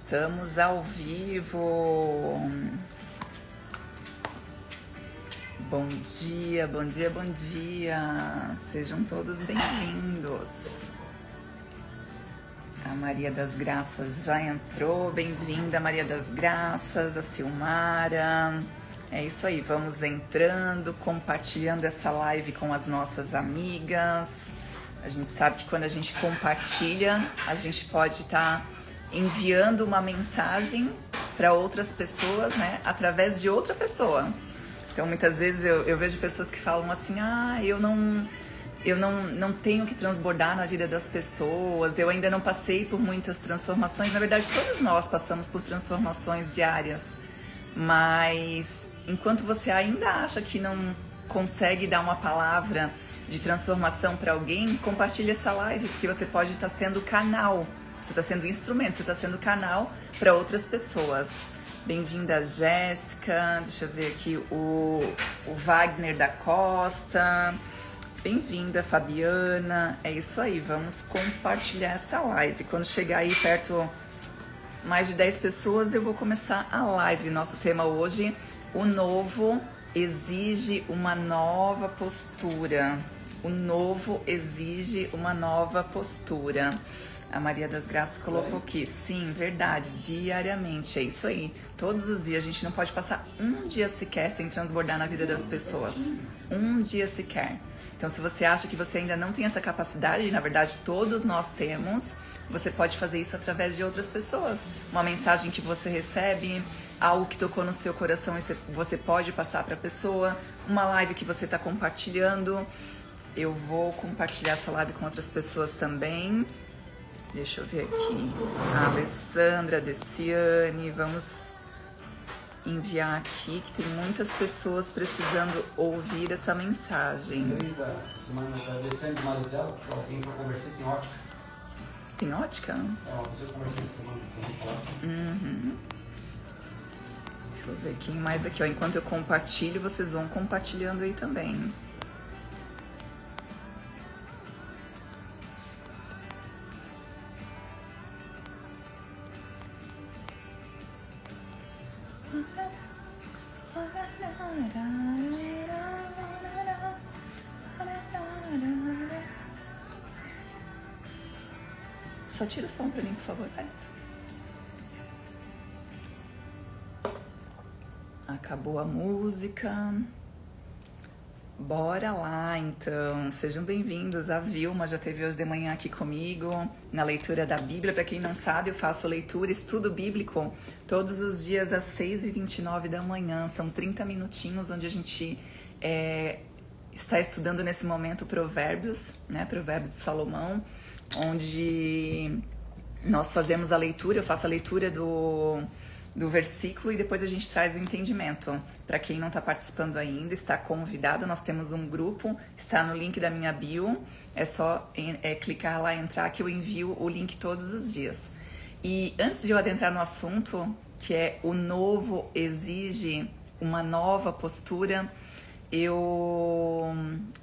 Estamos ao vivo. Bom dia, bom dia, bom dia. Sejam todos bem-vindos. A Maria das Graças já entrou. Bem-vinda, Maria das Graças, a Silmara. É isso aí, vamos entrando, compartilhando essa live com as nossas amigas. A gente sabe que quando a gente compartilha, a gente pode estar enviando uma mensagem para outras pessoas, né, através de outra pessoa. Então, muitas vezes eu vejo pessoas que falam assim, eu não tenho que transbordar na vida das pessoas, eu ainda não passei por muitas transformações. Na verdade, todos nós passamos por transformações diárias, mas enquanto você ainda acha que não consegue dar uma palavra de transformação para alguém, compartilhe essa live, porque você pode estar sendo canal, você está sendo instrumento, você está sendo canal para outras pessoas. Bem-vinda, Jéssica. Deixa eu ver aqui o Wagner da Costa. Bem-vinda, Fabiana. É isso aí, vamos compartilhar essa live. Quando chegar aí perto mais de 10 pessoas, eu vou começar a live. Nosso tema hoje, o novo exige uma nova postura. O novo exige uma nova postura. A Maria das Graças colocou aqui, sim, verdade, diariamente, é isso aí. Todos os dias, a gente não pode passar um dia sequer sem transbordar na vida das pessoas. Um dia sequer. Então, se você acha que você ainda não tem essa capacidade, na verdade, todos nós temos, você pode fazer isso através de outras pessoas. Uma mensagem que você recebe, algo que tocou no seu coração e você pode passar para a pessoa, uma live que você está compartilhando. Eu vou compartilhar essa live com outras pessoas também. Deixa eu ver aqui. A Alessandra, a Deciane, vamos enviar aqui que tem muitas pessoas precisando ouvir essa mensagem. Essa semana da Deciane, do marido dela, que alguém que eu conversei tem ótica. Tem ótica? É uma pessoa que eu conversei essa semana tem ótica. Uhum. Deixa eu ver quem mais aqui, ó. Enquanto eu compartilho, vocês vão compartilhando aí também. Só tira o som pra mim, por favor, Beto. Acabou a música. Bora lá, então. Sejam bem-vindos. A Vilma já esteve hoje de manhã aqui comigo na leitura da Bíblia. Para quem não sabe, eu faço leitura, estudo bíblico todos os dias às 6h29 da manhã. São 30 minutinhos onde a gente está estudando nesse momento Provérbios, né? Provérbios de Salomão, onde nós fazemos a leitura, eu faço a leitura do versículo e depois a gente traz o entendimento. Para quem não está participando ainda, está convidado, nós temos um grupo, está no link da minha bio, é só clicar lá, entrar, que eu envio o link todos os dias. E antes de eu adentrar no assunto, que é o novo exige uma nova postura,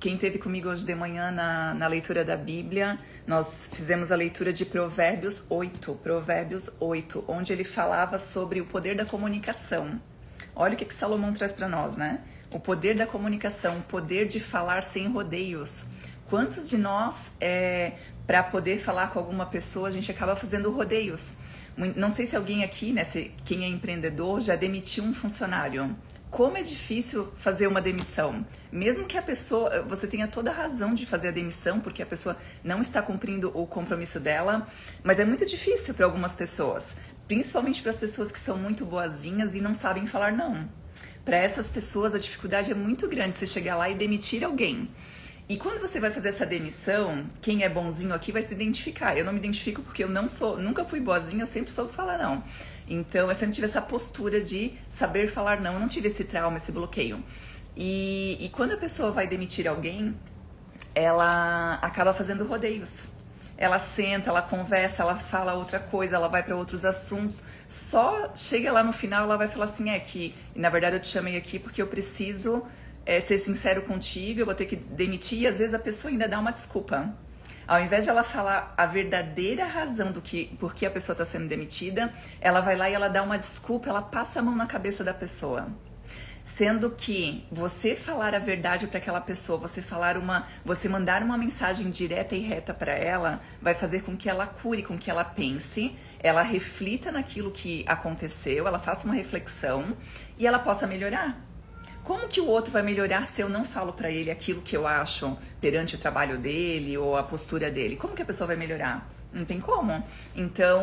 quem esteve comigo hoje de manhã na leitura da Bíblia, nós fizemos a leitura de Provérbios 8, onde ele falava sobre o poder da comunicação. Olha o que Salomão traz para nós, né? O poder da comunicação, o poder de falar sem rodeios. Quantos de nós, para poder falar com alguma pessoa, a gente acaba fazendo rodeios? Não sei se alguém aqui, né, quem é empreendedor, já demitiu um funcionário. Como é difícil fazer uma demissão. Mesmo que a pessoa, você tenha toda a razão de fazer a demissão, porque a pessoa não está cumprindo o compromisso dela, mas é muito difícil para algumas pessoas, principalmente para as pessoas que são muito boazinhas e não sabem falar não. Para essas pessoas a dificuldade é muito grande, você chegar lá e demitir alguém. E quando você vai fazer essa demissão, quem é bonzinho aqui vai se identificar. Eu não me identifico porque eu nunca fui boazinha, eu sempre soube falar não. Então, eu sempre tive essa postura de saber falar não, eu não tive esse trauma, esse bloqueio. E quando a pessoa vai demitir alguém, ela acaba fazendo rodeios. Ela senta, ela conversa, ela fala outra coisa, ela vai para outros assuntos. Só chega lá no final, ela vai falar assim, que na verdade eu te chamei aqui porque eu preciso ser sincero contigo, eu vou ter que demitir. E às vezes a pessoa ainda dá uma desculpa. Ao invés de ela falar a verdadeira razão por que a pessoa está sendo demitida, ela vai lá e ela dá uma desculpa, ela passa a mão na cabeça da pessoa. Sendo que você falar a verdade para aquela pessoa, você mandar uma mensagem direta e reta para ela, vai fazer com que ela cure, com que ela pense, ela reflita naquilo que aconteceu, ela faça uma reflexão e ela possa melhorar. Como que o outro vai melhorar se eu não falo para ele aquilo que eu acho perante o trabalho dele ou a postura dele? Como que a pessoa vai melhorar? Não tem como. Então,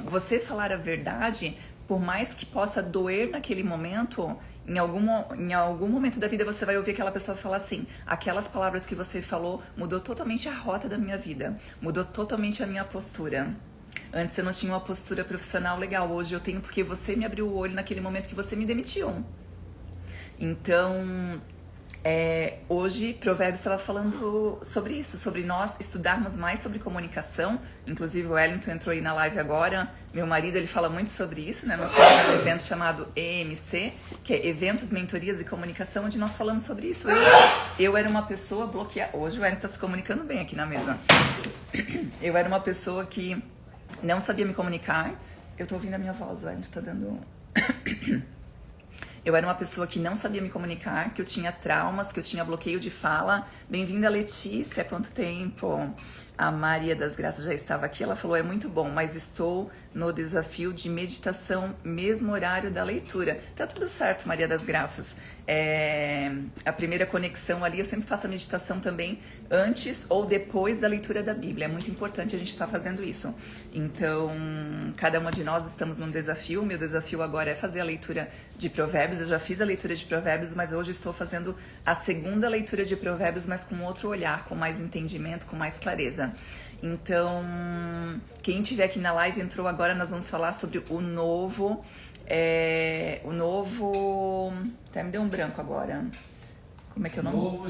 você falar a verdade, por mais que possa doer naquele momento, em algum momento da vida você vai ouvir aquela pessoa falar assim: aquelas palavras que você falou mudou totalmente a rota da minha vida, mudou totalmente a minha postura. Antes eu não tinha uma postura profissional legal, hoje eu tenho porque você me abriu o olho naquele momento que você me demitiu. Então, hoje Provérbios estava falando sobre isso, sobre nós estudarmos mais sobre comunicação. Inclusive o Wellington entrou aí na live agora. Meu marido, ele fala muito sobre isso, né? Nós temos um evento chamado EMC, que é Eventos, Mentorias e Comunicação, onde nós falamos sobre isso. Eu era uma pessoa bloqueada. Hoje o Wellington está se comunicando bem aqui na mesa. Eu era uma pessoa que não sabia me comunicar. Eu tô ouvindo a minha voz, o Wellington tá dando... Eu era uma pessoa que não sabia me comunicar, que eu tinha traumas, que eu tinha bloqueio de fala. Bem-vinda, Letícia, quanto tempo? A Maria das Graças já estava aqui, ela falou: é muito bom, mas estou no desafio de meditação, mesmo horário da leitura. Tá tudo certo, Maria das Graças. A primeira conexão ali, eu sempre faço a meditação também antes ou depois da leitura da Bíblia. É muito importante a gente estar fazendo isso. Então, cada uma de nós estamos num desafio. Meu desafio agora é fazer a leitura de Provérbios. Eu já fiz a leitura de Provérbios, mas hoje estou fazendo a segunda leitura de Provérbios, mas com outro olhar, com mais entendimento, com mais clareza. Então, quem estiver aqui na live entrou agora, nós vamos falar sobre o novo... Até me deu um branco agora. Como é que é o nome? Novo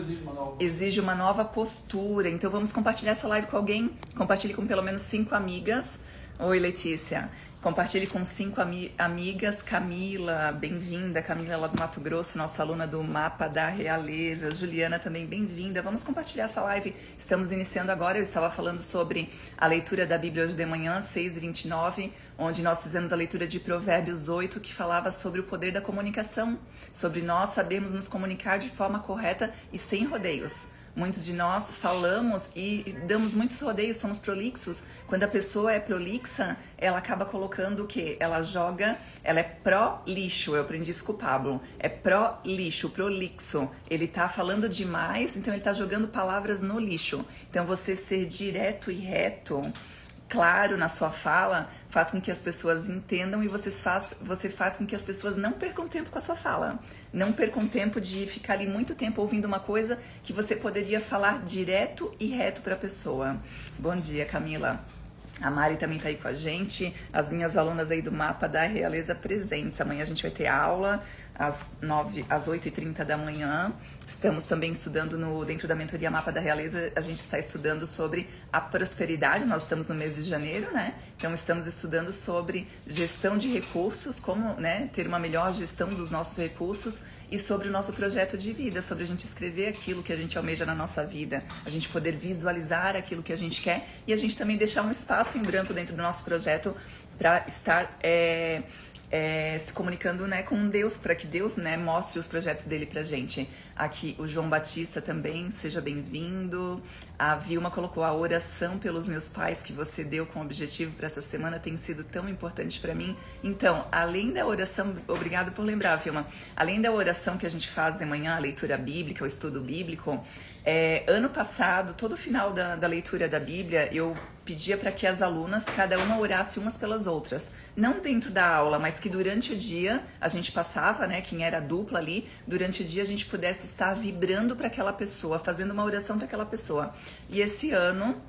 exige uma nova postura. Então vamos compartilhar essa live com alguém. Compartilhe com pelo menos 5 amigas. Oi, Letícia. Compartilhe com 5 amigas. Camila, bem-vinda. Camila lá do Mato Grosso, nossa aluna do Mapa da Realeza. Juliana também, bem-vinda. Vamos compartilhar essa live. Estamos iniciando agora. Eu estava falando sobre a leitura da Bíblia hoje de manhã, 6h29, onde nós fizemos a leitura de Provérbios 8, que falava sobre o poder da comunicação, sobre nós sabermos nos comunicar de forma correta e sem rodeios. Muitos de nós falamos e damos muitos rodeios, somos prolixos. Quando a pessoa é prolixa, ela acaba colocando o quê? Ela é pró-lixo. Eu aprendi isso com o Pablo. É pró-lixo, prolixo. Ele tá falando demais, então ele tá jogando palavras no lixo. Então você ser direto e reto, claro na sua fala, faz com que as pessoas entendam e você faz com que as pessoas não percam tempo com a sua fala. Não percam tempo de ficar ali muito tempo ouvindo uma coisa que você poderia falar direto e reto para a pessoa. Bom dia, Camila. A Mari também está aí com a gente, as minhas alunas aí do Mapa da Realeza presentes. Amanhã a gente vai ter aula às 8h30 da manhã. Estamos também estudando dentro da mentoria Mapa da Realeza, a gente está estudando sobre a prosperidade. Nós estamos no mês de janeiro, né? Então estamos estudando sobre gestão de recursos, como, né, ter uma melhor gestão dos nossos recursos e sobre o nosso projeto de vida, sobre a gente escrever aquilo que a gente almeja na nossa vida, a gente poder visualizar aquilo que a gente quer e a gente também deixar um espaço em branco dentro do nosso projeto para estar se comunicando, né, com Deus, para que Deus, né, mostre os projetos dele pra gente. Aqui o João Batista também, seja bem-vindo. A Vilma colocou: a oração pelos meus pais que você deu com objetivo para essa semana tem sido tão importante para mim. Então, além da oração, obrigado por lembrar, Vilma, além da oração que a gente faz de manhã, a leitura bíblica, o estudo bíblico, ano passado, todo final da leitura da Bíblia, eu pedia para que as alunas, cada uma orasse umas pelas outras. Não dentro da aula, mas que durante o dia a gente passava, né, quem era dupla ali, durante o dia a gente pudesse estar vibrando para aquela pessoa, fazendo uma oração para aquela pessoa. E esse ano,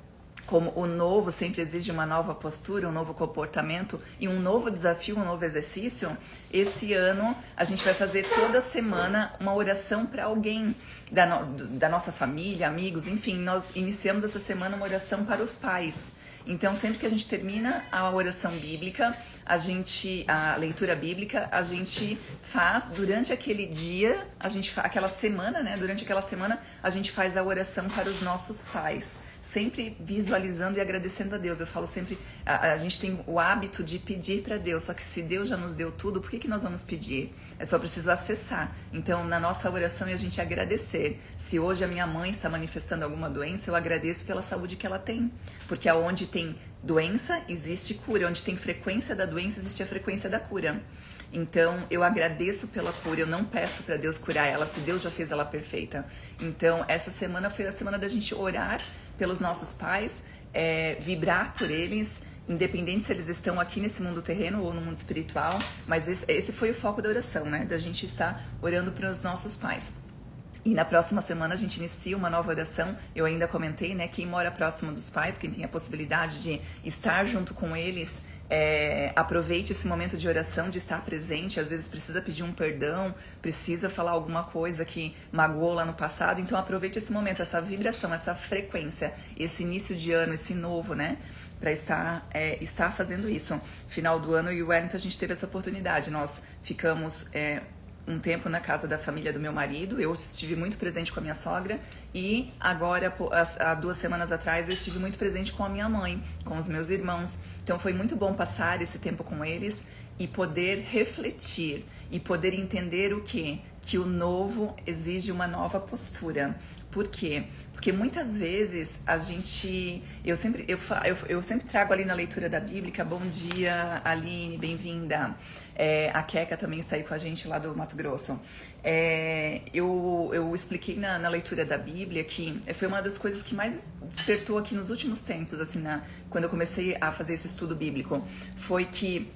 como o novo sempre exige uma nova postura, um novo comportamento e um novo desafio, um novo exercício, esse ano a gente vai fazer toda semana uma oração para alguém da nossa família, amigos, enfim, nós iniciamos essa semana uma oração para os pais. Então, sempre que a gente termina a oração bíblica, a leitura bíblica, a gente faz durante aquele dia, aquela semana, né? Durante aquela semana, a gente faz a oração para os nossos pais. sempre visualizando e agradecendo a Deus. Eu falo sempre, a gente tem o hábito de pedir para Deus, só que se Deus já nos deu tudo, por que nós vamos pedir? É só preciso acessar. Então, na nossa oração é a gente agradecer. Se hoje a minha mãe está manifestando alguma doença, eu agradeço pela saúde que ela tem. Porque aonde tem doença, existe cura. Onde tem frequência da doença, existe a frequência da cura. Então, eu agradeço pela cura, eu não peço para Deus curar ela, se Deus já fez ela perfeita. Então, essa semana foi a semana da gente orar pelos nossos pais, vibrar por eles, independente se eles estão aqui nesse mundo terreno ou no mundo espiritual, mas esse foi o foco da oração, né? Da gente estar orando para os nossos pais. E na próxima semana a gente inicia uma nova oração. Eu ainda comentei, né? Quem mora próximo dos pais, quem tem a possibilidade de estar junto com eles, aproveite esse momento de oração, de estar presente. Às vezes precisa pedir um perdão, precisa falar alguma coisa que magoou lá no passado. Então aproveite esse momento, essa vibração, essa frequência, esse início de ano, esse novo, né? Para estar fazendo isso. Final do ano, eu e o Wellington, a gente teve essa oportunidade. Nós ficamos um tempo na casa da família do meu marido, eu estive muito presente com a minha sogra, e agora, há 2 semanas atrás, eu estive muito presente com a minha mãe, com os meus irmãos. Então foi muito bom passar esse tempo com eles e poder refletir e poder entender o quê? Que o novo exige uma nova postura. Por quê? Porque muitas vezes a gente... Eu sempre trago ali na leitura da Bíblia. Bom dia, Aline, bem-vinda. A Keka também está aí com a gente lá do Mato Grosso. Eu expliquei na leitura da Bíblia que foi uma das coisas que mais despertou aqui nos últimos tempos, assim, quando eu comecei a fazer esse estudo bíblico. Foi que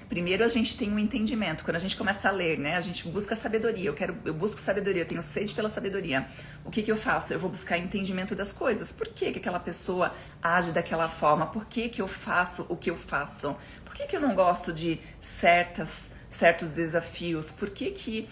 primeiro a gente tem um entendimento, quando a gente começa a ler, né? A gente busca sabedoria, eu busco sabedoria, eu tenho sede pela sabedoria. O que eu faço? Eu vou buscar entendimento das coisas. Por que aquela pessoa age daquela forma? Por que eu faço o que eu faço? Por que eu não gosto de certos desafios? Por que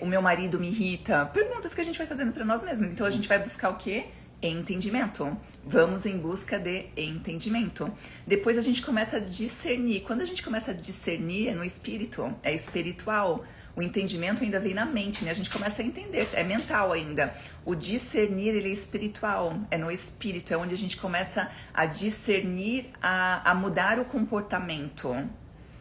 o meu marido me irrita? Perguntas que a gente vai fazendo para nós mesmos. Então a gente vai buscar o quê? Entendimento. Vamos em busca de entendimento. Depois a gente começa a discernir. Quando a gente começa a discernir, é no espírito, é espiritual. O entendimento ainda vem na mente, né? A gente começa a entender, é mental ainda. O discernir, ele é espiritual, é no espírito, é onde a gente começa a discernir, a mudar o comportamento.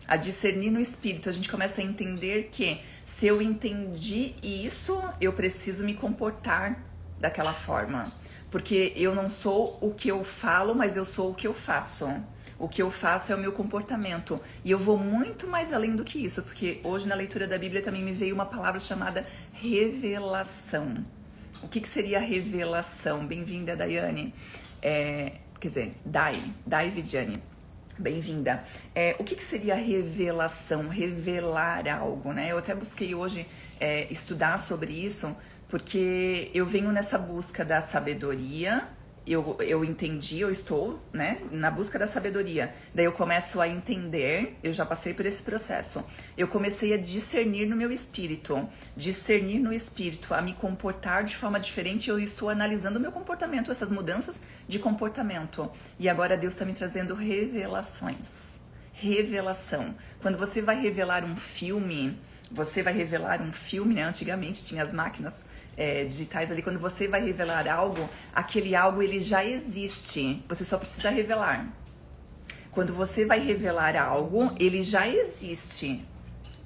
A discernir no espírito, a gente começa a entender que se eu entendi isso, eu preciso me comportar daquela forma. Porque eu não sou o que eu falo, mas eu sou o que eu faço. O que eu faço é o meu comportamento. E eu vou muito mais além do que isso, porque hoje na leitura da Bíblia também me veio uma palavra chamada revelação. O que seria revelação? Bem-vinda, Daiane. Dai Vidiane. Bem-vinda. O que seria revelação? Revelar algo, né? Eu até busquei hoje estudar sobre isso, porque eu venho nessa busca da sabedoria, eu entendi, eu estou, né, na busca da sabedoria. Daí eu começo a entender, eu já passei por esse processo. Eu comecei a discernir no meu espírito, a me comportar de forma diferente. Eu estou analisando o meu comportamento, essas mudanças de comportamento. E agora Deus está me trazendo revelações. Revelação. Quando você vai revelar um filme, né? Antigamente tinha as máquinas digitais ali. Quando você vai revelar algo, aquele algo ele já existe. Você só precisa revelar. Quando você vai revelar algo, ele já existe.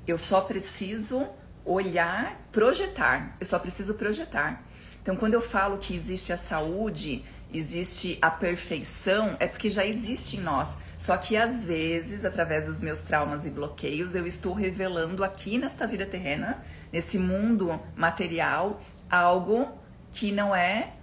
Eu só preciso olhar, projetar. Eu só preciso projetar. Então, quando eu falo que existe a saúde, existe a perfeição, é porque já existe em nós. Só que às vezes, através dos meus traumas e bloqueios, eu estou revelando aqui nesta vida terrena, nesse mundo material, algo que não é,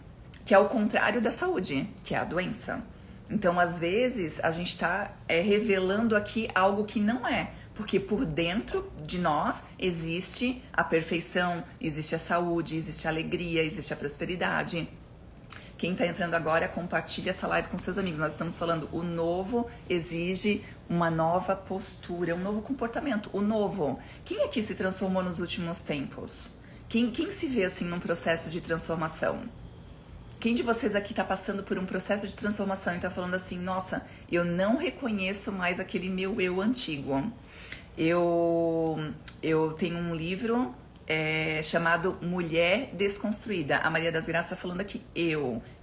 que é o contrário da saúde, que é a doença. Então, às vezes, a gente está revelando aqui algo que não é, porque por dentro de nós existe a perfeição, existe a saúde, existe a alegria, existe a prosperidade. Quem está entrando agora, compartilha essa live com seus amigos. Nós estamos falando, o novo exige uma nova postura, um novo comportamento. O novo. Quem aqui se transformou nos últimos tempos? Quem se vê assim num processo de transformação? Quem de vocês aqui está passando por um processo de transformação e está falando assim, nossa, eu não reconheço mais aquele meu eu antigo. Eu tenho um livro chamado Mulher Desconstruída. A Maria das Graças está falando aqui,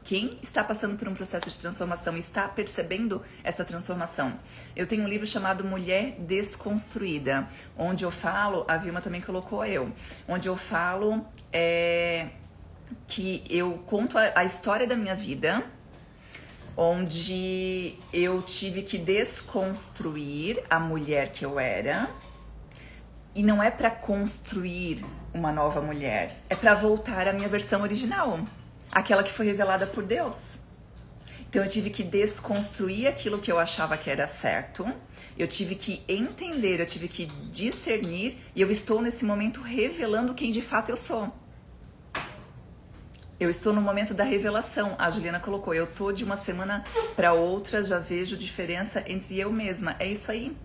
quem está passando por um processo de transformação e está percebendo essa transformação. Eu tenho um livro chamado Mulher Desconstruída, onde eu falo, a Vilma também colocou onde eu falo que eu conto a história da minha vida, onde eu tive que desconstruir a mulher que eu era. E não é para construir uma nova mulher, é para voltar à minha versão original, aquela que foi revelada por Deus. Então eu tive que desconstruir aquilo que eu achava que era certo, eu tive que entender, eu tive que discernir, e eu estou nesse momento revelando quem de fato eu sou. Eu estou no momento da revelação. A Juliana colocou, eu tô de uma semana para outra, já vejo diferença entre eu mesma. É isso aí.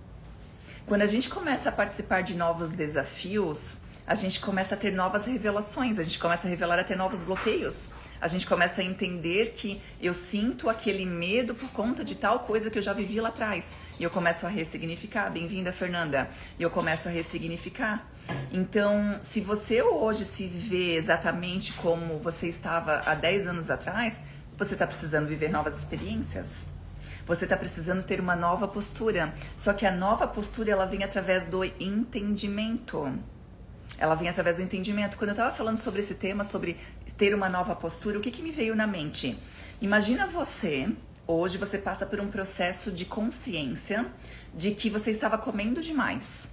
Quando a gente começa a participar de novos desafios, a gente começa a ter novas revelações, a gente começa a revelar até novos bloqueios. A gente começa a entender que eu sinto aquele medo por conta de tal coisa que eu já vivi lá atrás. E eu começo a ressignificar. Bem-vinda, Fernanda. E eu começo a ressignificar. Então, se você hoje se vê exatamente como você estava há 10 anos atrás, você está precisando viver novas experiências. Você está precisando ter uma nova postura. Só que a nova postura, ela vem através do entendimento. Ela vem através do entendimento. Quando eu estava falando sobre esse tema, sobre ter uma nova postura, o que me veio na mente? Imagina hoje você passa por um processo de consciência de que você estava comendo demais.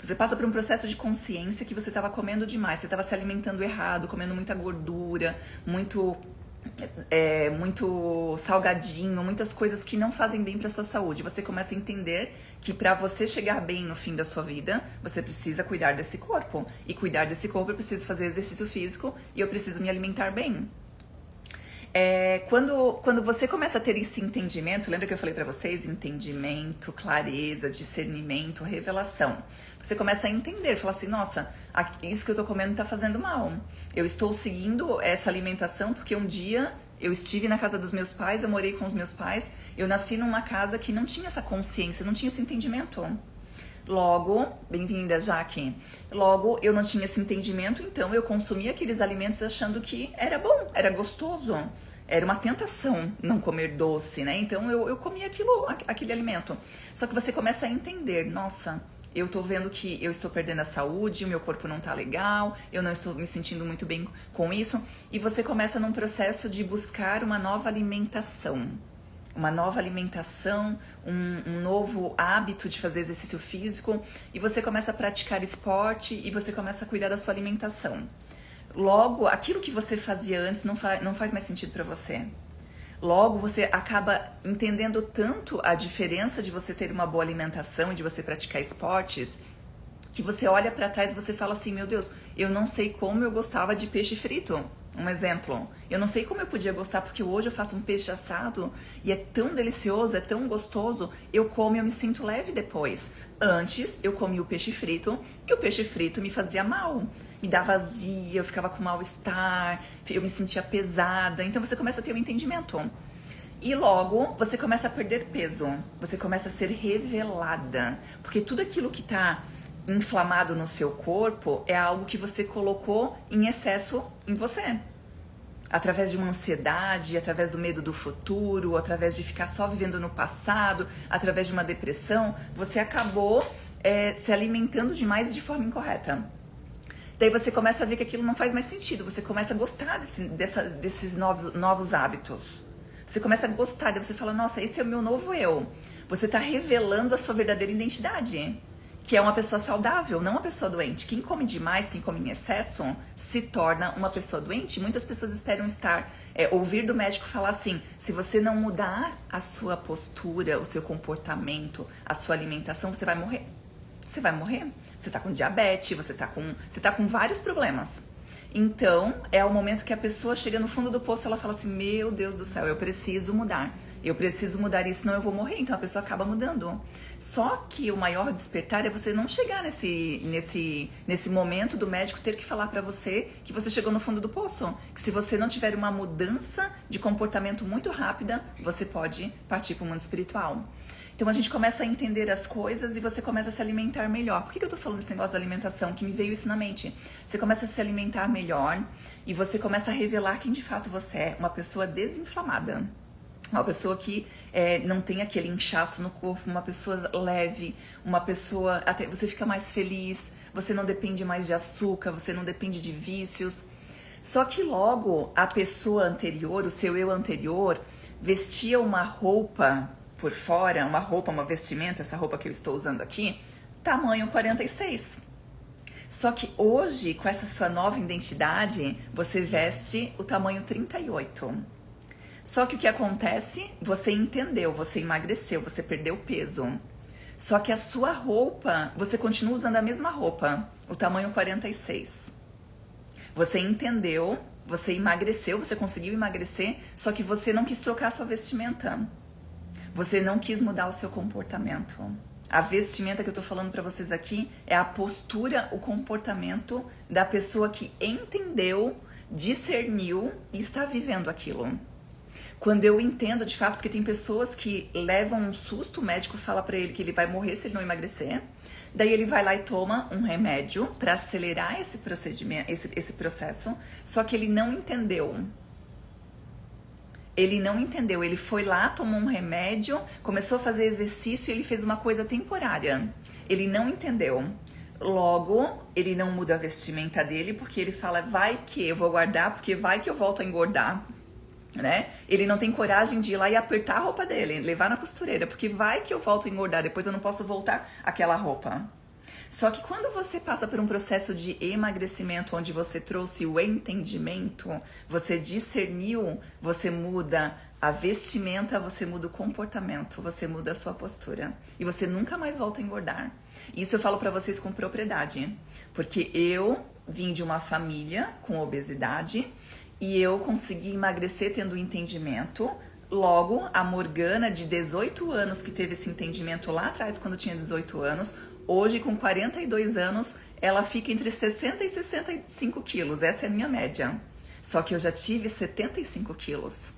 Você passa por um processo de consciência que você estava comendo demais. Você estava se alimentando errado, comendo muita gordura, muito salgadinho, muitas coisas que não fazem bem para sua saúde. Você começa a entender que para você chegar bem no fim da sua vida, você precisa cuidar desse corpo. E cuidar desse corpo, eu preciso fazer exercício físico e eu preciso me alimentar bem. Quando você começa a ter esse entendimento, lembra que eu falei para vocês? Entendimento, clareza, discernimento, revelação. Você começa a entender, fala assim, nossa, isso que eu tô comendo tá fazendo mal. Eu estou seguindo essa alimentação porque um dia eu estive na casa dos meus pais, eu morei com os meus pais, eu nasci numa casa que não tinha essa consciência, não tinha esse entendimento. Logo, bem-vinda, Jaque. Logo, eu não tinha esse entendimento, então eu consumia aqueles alimentos achando que era bom, era gostoso. Era uma tentação não comer doce, né? Então eu comia aquele alimento. Só que você começa a entender, nossa, eu tô vendo que eu estou perdendo a saúde, o meu corpo não tá legal, eu não estou me sentindo muito bem com isso. E você começa num processo de buscar uma nova alimentação. Um novo hábito de fazer exercício físico, e você começa a praticar esporte e você começa a cuidar da sua alimentação. Logo, aquilo que você fazia antes não faz mais sentido para você. Logo, você acaba entendendo tanto a diferença de você ter uma boa alimentação e de você praticar esportes, que você olha para trás e você fala assim, meu Deus, eu não sei como eu gostava de peixe frito. Um exemplo, eu não sei como eu podia gostar, porque hoje eu faço um peixe assado e é tão delicioso, é tão gostoso, eu como e eu me sinto leve depois. Antes, eu comia o peixe frito e o peixe frito me fazia mal, me dava azia, eu ficava com mal-estar, eu me sentia pesada. Então você começa a ter um entendimento. E logo, você começa a perder peso, você começa a ser revelada, porque tudo aquilo que está inflamado no seu corpo é algo que você colocou em excesso em você. Através de uma ansiedade, através do medo do futuro, através de ficar só vivendo no passado, através de uma depressão, você acabou se alimentando demais e de forma incorreta. Daí você começa a ver que aquilo não faz mais sentido, você começa a gostar desses novos hábitos. Você começa a gostar, daí você fala, nossa, esse é o meu novo eu. Você está revelando a sua verdadeira identidade, que é uma pessoa saudável, não uma pessoa doente. Quem come demais, quem come em excesso, se torna uma pessoa doente. Muitas pessoas esperam ouvir do médico falar assim, se você não mudar a sua postura, o seu comportamento, a sua alimentação, você vai morrer. Você vai morrer. Você tá com diabetes, você tá com vários problemas. Então, é o momento que a pessoa chega no fundo do poço, ela fala assim, meu Deus do céu, eu preciso mudar isso, senão eu vou morrer. Então a pessoa acaba mudando. Só que o maior despertar é você não chegar nesse momento do médico ter que falar pra você que você chegou no fundo do poço. Que se você não tiver uma mudança de comportamento muito rápida, você pode partir para o mundo espiritual. Então a gente começa a entender as coisas e você começa a se alimentar melhor. Por que eu tô falando desse negócio da alimentação? Que me veio isso na mente. Você começa a se alimentar melhor e você começa a revelar quem de fato você é. Uma pessoa desinflamada. Uma pessoa que não tem aquele inchaço no corpo, uma pessoa leve, uma pessoa... Até você fica mais feliz, você não depende mais de açúcar, você não depende de vícios. Só que logo a pessoa anterior, o seu eu anterior, vestia uma roupa por fora, uma vestimenta, essa roupa que eu estou usando aqui, tamanho 46. Só que hoje, com essa sua nova identidade, você veste o tamanho 38. Só que o que acontece? Você entendeu, você emagreceu, você perdeu peso. Só que a sua roupa, você continua usando a mesma roupa, o tamanho 46. Você entendeu, você emagreceu, você conseguiu emagrecer, só que você não quis trocar a sua vestimenta. Você não quis mudar o seu comportamento. A vestimenta que eu tô falando pra vocês aqui é a postura, o comportamento da pessoa que entendeu, discerniu e está vivendo aquilo. Quando eu entendo de fato, porque tem pessoas que levam um susto, o médico fala pra ele que ele vai morrer se ele não emagrecer, daí ele vai lá e toma um remédio pra acelerar esse procedimento, esse processo, só que ele não entendeu. Ele não entendeu, ele foi lá, tomou um remédio, começou a fazer exercício e ele fez uma coisa temporária. Ele não entendeu. Logo, ele não muda a vestimenta dele porque ele fala, vai que eu vou guardar, porque vai que eu volto a engordar. Né? Ele não tem coragem de ir lá e apertar a roupa dele, levar na costureira, porque vai que eu volto a engordar, depois eu não posso voltar àquela roupa. Só que quando você passa por um processo de emagrecimento, onde você trouxe o entendimento, você discerniu, você muda a vestimenta, você muda o comportamento, você muda a sua postura. E você nunca mais volta a engordar. Isso eu falo pra vocês com propriedade, porque eu vim de uma família com obesidade, e eu consegui emagrecer tendo entendimento. Logo, a Morgana, de 18 anos, que teve esse entendimento lá atrás, quando tinha 18 anos, hoje, com 42 anos, ela fica entre 60 e 65 quilos. Essa é a minha média. Só que eu já tive 75 quilos.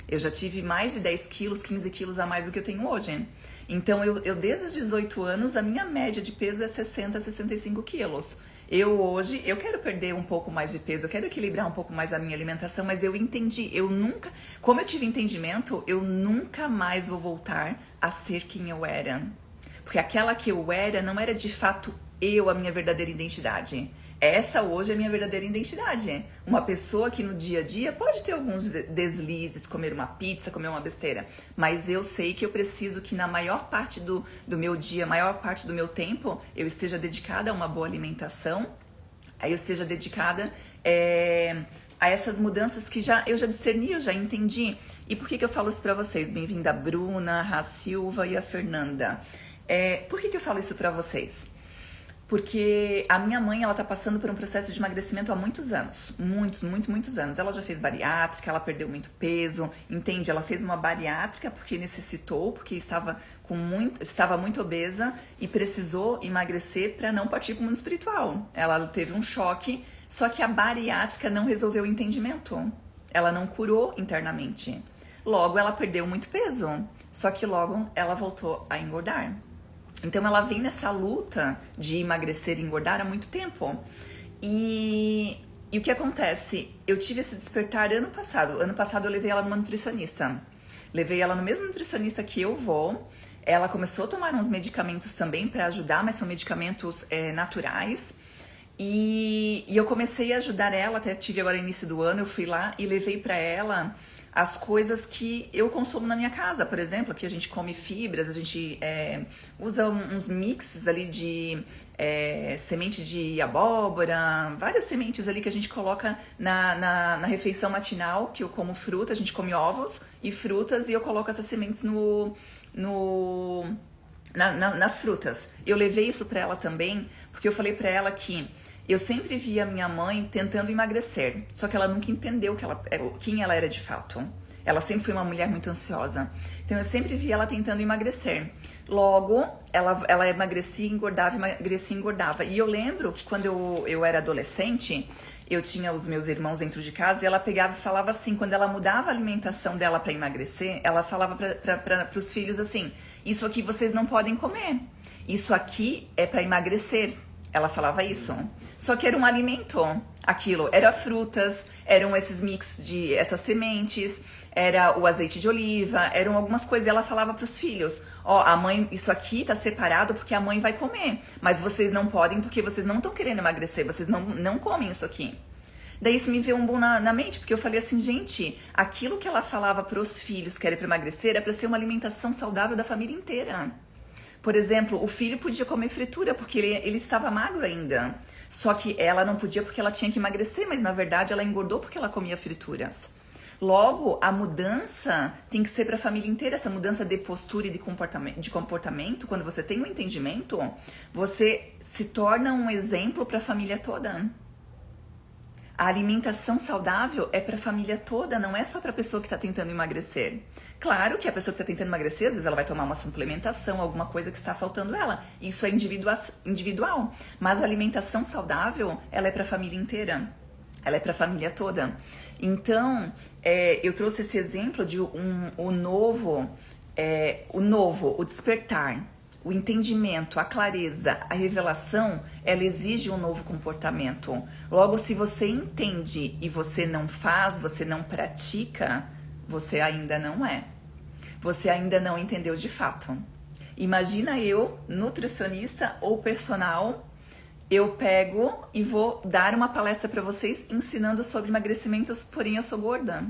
Eu já tive mais de 10 quilos, 15 quilos a mais do que eu tenho hoje. Então, eu desde os 18 anos, a minha média de peso é 60 a 65 quilos. Eu hoje, eu quero perder um pouco mais de peso, eu quero equilibrar um pouco mais a minha alimentação, mas eu entendi, como eu tive entendimento, eu nunca mais vou voltar a ser quem eu era. Porque aquela que eu era não era de fato eu, a minha verdadeira identidade. Essa hoje é a minha verdadeira identidade. Uma pessoa que no dia a dia pode ter alguns deslizes, comer uma pizza, comer uma besteira. Mas eu sei que eu preciso que na maior parte do meu dia, maior parte do meu tempo, eu esteja dedicada a uma boa alimentação. Aí eu esteja dedicada a essas mudanças que eu já discerni, eu já entendi. E por que eu falo isso pra vocês? Bem-vinda a Bruna, a Silva e a Fernanda. Por que eu falo isso pra vocês? Porque a minha mãe, ela tá passando por um processo de emagrecimento há muitos anos. Muitos anos. Ela já fez bariátrica, ela perdeu muito peso, entende? Ela fez uma bariátrica porque necessitou, porque estava muito obesa e precisou emagrecer para não partir para o mundo espiritual. Ela teve um choque, só que a bariátrica não resolveu o entendimento. Ela não curou internamente. Logo, ela perdeu muito peso, só que logo ela voltou a engordar. Então ela vem nessa luta de emagrecer e engordar há muito tempo. E o que acontece? Eu tive esse despertar ano passado. Ano passado eu levei ela numa nutricionista. Levei ela no mesmo nutricionista que eu vou. Ela começou a tomar uns medicamentos também para ajudar, mas são medicamentos naturais. E eu comecei a ajudar ela, até tive agora no início do ano, eu fui lá e levei para ela as coisas que eu consumo na minha casa. Por exemplo, aqui a gente come fibras, a gente usa uns mixes ali de semente de abóbora, várias sementes ali que a gente coloca na refeição matinal, que eu como fruta, a gente come ovos e frutas e eu coloco essas sementes nas frutas. Eu levei isso para ela também, porque eu falei para ela que eu sempre via a minha mãe tentando emagrecer, só que ela nunca entendeu quem ela era de fato. Ela sempre foi uma mulher muito ansiosa. Então eu sempre via ela tentando emagrecer. Logo, ela emagrecia e engordava, emagrecia e engordava. E eu lembro que quando eu era adolescente, eu tinha os meus irmãos dentro de casa e ela pegava e falava assim, quando ela mudava a alimentação dela para emagrecer, ela falava para os filhos assim, isso aqui vocês não podem comer, isso aqui é para emagrecer. Ela falava isso. Só que era um alimento, aquilo. Era frutas, eram esses mix de essas sementes, era o azeite de oliva, eram algumas coisas. E ela falava para os filhos, ó, a mãe, isso aqui tá separado porque a mãe vai comer. Mas vocês não podem porque vocês não estão querendo emagrecer, vocês não comem isso aqui. Daí isso me veio um boom na mente, porque eu falei assim, gente, aquilo que ela falava para os filhos que era para emagrecer era para ser uma alimentação saudável da família inteira. Por exemplo, o filho podia comer fritura porque ele estava magro ainda. Só que ela não podia porque ela tinha que emagrecer, mas na verdade ela engordou porque ela comia frituras. Logo, a mudança tem que ser para a família inteira, essa mudança de postura e de comportamento, quando você tem um entendimento, você se torna um exemplo para a família toda. A alimentação saudável é para a família toda, não é só para a pessoa que está tentando emagrecer. Claro que a pessoa que está tentando emagrecer, às vezes ela vai tomar uma suplementação, alguma coisa que está faltando ela. Isso é individual. Mas a alimentação saudável, ela é para a família inteira. Ela é para a família toda. Então, eu trouxe esse exemplo de o novo, o despertar. O entendimento, a clareza, a revelação, ela exige um novo comportamento. Logo, se você entende e você não faz, você não pratica, você ainda não é. Você ainda não entendeu de fato. Imagina eu, nutricionista ou personal, eu pego e vou dar uma palestra para vocês ensinando sobre emagrecimento, porém eu sou gorda.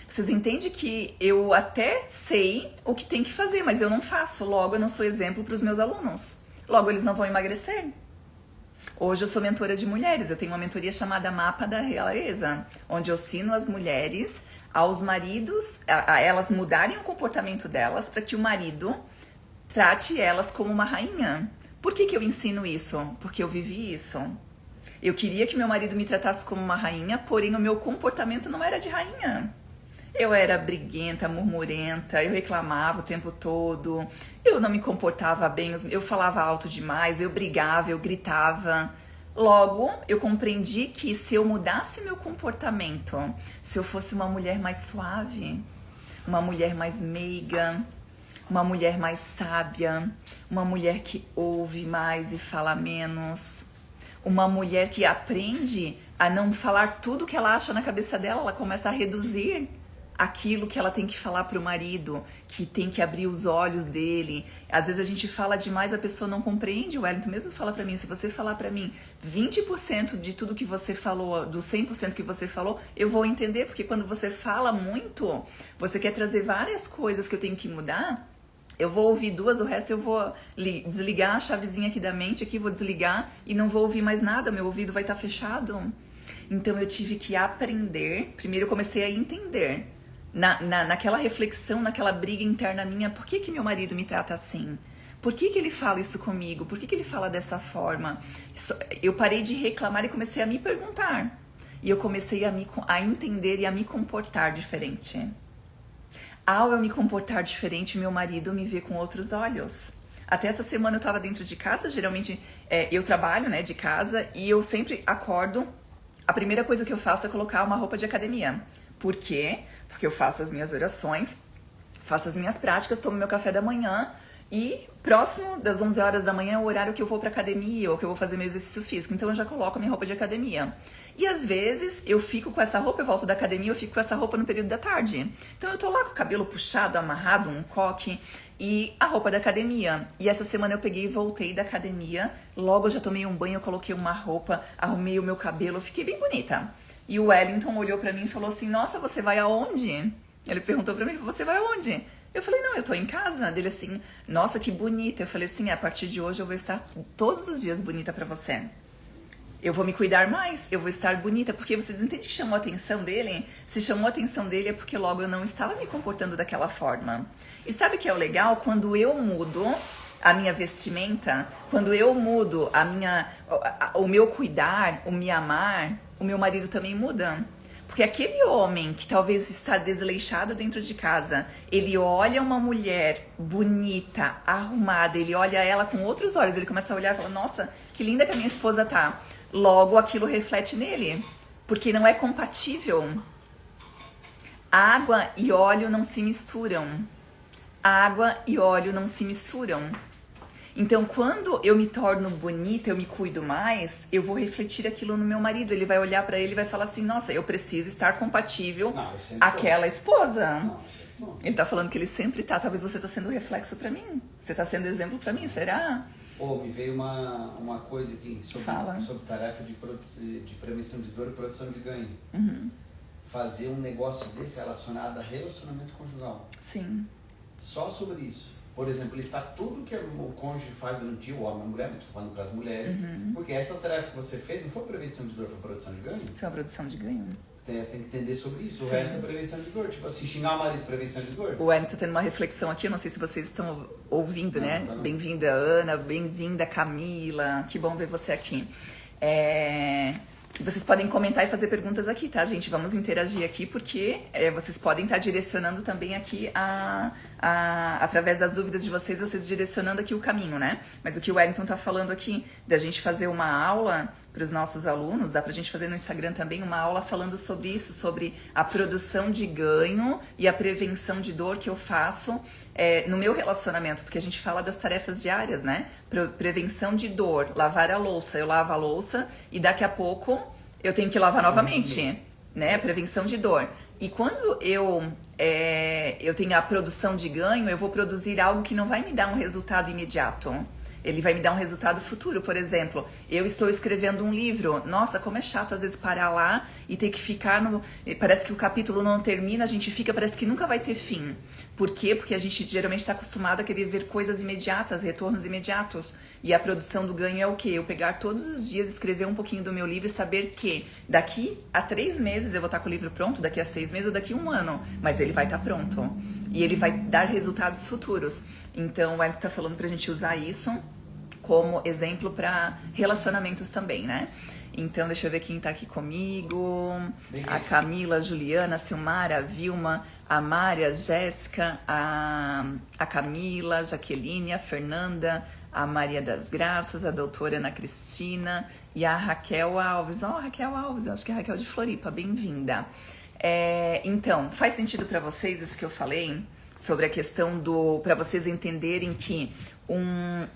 Vocês entendem que eu até sei o que tem que fazer, mas eu não faço. Logo, eu não sou exemplo para os meus alunos. Logo, eles não vão emagrecer. Hoje eu sou mentora de mulheres. Eu tenho uma mentoria chamada Mapa da Realeza, onde eu ensino as mulheres, aos maridos, a elas mudarem o comportamento delas para que o marido trate elas como uma rainha. Por que eu ensino isso? Porque eu vivi isso. Eu queria que meu marido me tratasse como uma rainha, porém o meu comportamento não era de rainha. Eu era briguenta, murmurenta, eu reclamava o tempo todo, eu não me comportava bem, eu falava alto demais, eu brigava, eu gritava. Logo, eu compreendi que se eu mudasse meu comportamento, se eu fosse uma mulher mais suave, uma mulher mais meiga, uma mulher mais sábia, uma mulher que ouve mais e fala menos, uma mulher que aprende a não falar tudo que ela acha na cabeça dela, ela começa a reduzir aquilo que ela tem que falar para o marido, que tem que abrir os olhos dele. Às vezes a gente fala demais, a pessoa não compreende. O Wellington mesmo fala para mim, se você falar para mim 20% de tudo que você falou, do 100% que você falou, eu vou entender, porque quando você fala muito, você quer trazer várias coisas que eu tenho que mudar, eu vou ouvir duas, o resto eu vou desligar a chavezinha aqui da mente, aqui vou desligar e não vou ouvir mais nada, meu ouvido vai estar fechado. Então eu tive que aprender, primeiro eu comecei a entender, naquela reflexão, naquela briga interna minha, por que meu marido me trata assim? Por que ele fala isso comigo? Por que ele fala dessa forma? Eu parei de reclamar e comecei a me perguntar. E eu comecei a entender e a me comportar diferente. Ao eu me comportar diferente, meu marido me vê com outros olhos. Até essa semana eu estava dentro de casa, geralmente eu trabalho, né, de casa, e eu sempre acordo, a primeira coisa que eu faço é colocar uma roupa de academia. Por quê? Porque eu faço as minhas orações, faço as minhas práticas, tomo meu café da manhã e próximo das 11 horas da manhã é o horário que eu vou pra academia ou que eu vou fazer meu exercício físico. Então eu já coloco a minha roupa de academia. E às vezes eu fico com essa roupa, eu volto da academia, eu fico com essa roupa no período da tarde. Então eu tô lá com o cabelo puxado, amarrado, um coque e a roupa da academia. E essa semana eu peguei e voltei da academia, logo eu já tomei um banho, eu coloquei uma roupa, arrumei o meu cabelo, fiquei bem bonita. E o Wellington olhou pra mim e falou assim, nossa, você vai aonde? Ele perguntou pra mim, você vai aonde? Eu falei, não, eu tô em casa. Dele assim, nossa, que bonita. Eu falei assim, a partir de hoje eu vou estar todos os dias bonita pra você. Eu vou me cuidar mais, eu vou estar bonita. Porque vocês entendem que chamou a atenção dele? Se chamou a atenção dele é porque logo eu não estava me comportando daquela forma. E sabe o que é o legal? Quando eu mudo a minha vestimenta, quando eu mudo o meu cuidar, o me amar, o meu marido também muda. Porque aquele homem que talvez está desleixado dentro de casa, ele olha uma mulher bonita, arrumada, ele olha ela com outros olhos, ele começa a olhar e fala, nossa, que linda que a minha esposa tá. logo aquilo reflete nele, porque não é compatível. Água e óleo não se misturam. Água e óleo não se misturam. Então, quando eu me torno bonita, eu me cuido mais, eu vou refletir aquilo no meu marido. Ele vai olhar pra ele e vai falar assim, nossa, eu preciso estar compatível àquela esposa. Não. Ele tá falando que ele sempre tá. Talvez você tá sendo reflexo pra mim. Você tá sendo exemplo pra mim, será? Me veio uma coisa aqui sobre tarefa de prevenção de dor e produção de ganho. Fazer um negócio desse relacionado a relacionamento conjugal. Sim. Só sobre isso. Por exemplo, listar tudo que o cônjuge faz durante o dia, o homem e a mulher, estou falando para as mulheres, porque essa tarefa que você fez não foi prevenção de dor, foi produção de ganho? Foi uma produção de ganho. Você tem que entender sobre isso. Sim. O resto é prevenção de dor. Tipo assim, xingar o marido, prevenção de dor. O Wellington tá tendo uma reflexão aqui, eu não sei se vocês estão ouvindo, né? Não. Bem-vinda, Ana, bem-vinda, Camila. Que bom ver você aqui. Vocês podem comentar e fazer perguntas aqui, tá, gente? Vamos interagir aqui, porque vocês podem estar direcionando também aqui, através das dúvidas de vocês direcionando aqui o caminho, né? Mas o que o Wellington tá falando aqui, da gente fazer uma aula para os nossos alunos, dá pra gente fazer no Instagram também uma aula falando sobre isso, sobre a produção de ganho e a prevenção de dor que eu faço no meu relacionamento, porque a gente fala das tarefas diárias, né? Prevenção de dor, lavar a louça, eu lavo a louça e daqui a pouco eu tenho que lavar novamente, né? Prevenção de dor. E quando eu tenho a produção de ganho, eu vou produzir algo que não vai me dar um resultado imediato. Ele vai me dar um resultado futuro. Por exemplo, eu estou escrevendo um livro. Nossa, como é chato às vezes parar lá e ter que ficar parece que o capítulo não termina, a gente fica, parece que nunca vai ter fim. Por quê? Porque a gente geralmente está acostumado a querer ver coisas imediatas, retornos imediatos. E a produção do ganho é o quê? Eu pegar todos os dias, escrever um pouquinho do meu livro e saber que daqui a 3 meses eu vou estar com o livro pronto, daqui a 6 meses ou daqui a 1 ano. Mas ele vai estar pronto. E ele vai dar resultados futuros. Então, o Wellington está falando pra gente usar isso como exemplo para relacionamentos também, né? Então, deixa eu ver quem tá aqui comigo. A Camila, a Juliana, a Silmara, a Vilma, a Mária, a Jéssica, a Camila, a Jaqueline, a Fernanda, a Maria das Graças, a doutora Ana Cristina e a Raquel Alves. Raquel Alves, acho que é a Raquel de Floripa, bem-vinda. Então, faz sentido para vocês isso que eu falei? Sobre a questão para vocês entenderem que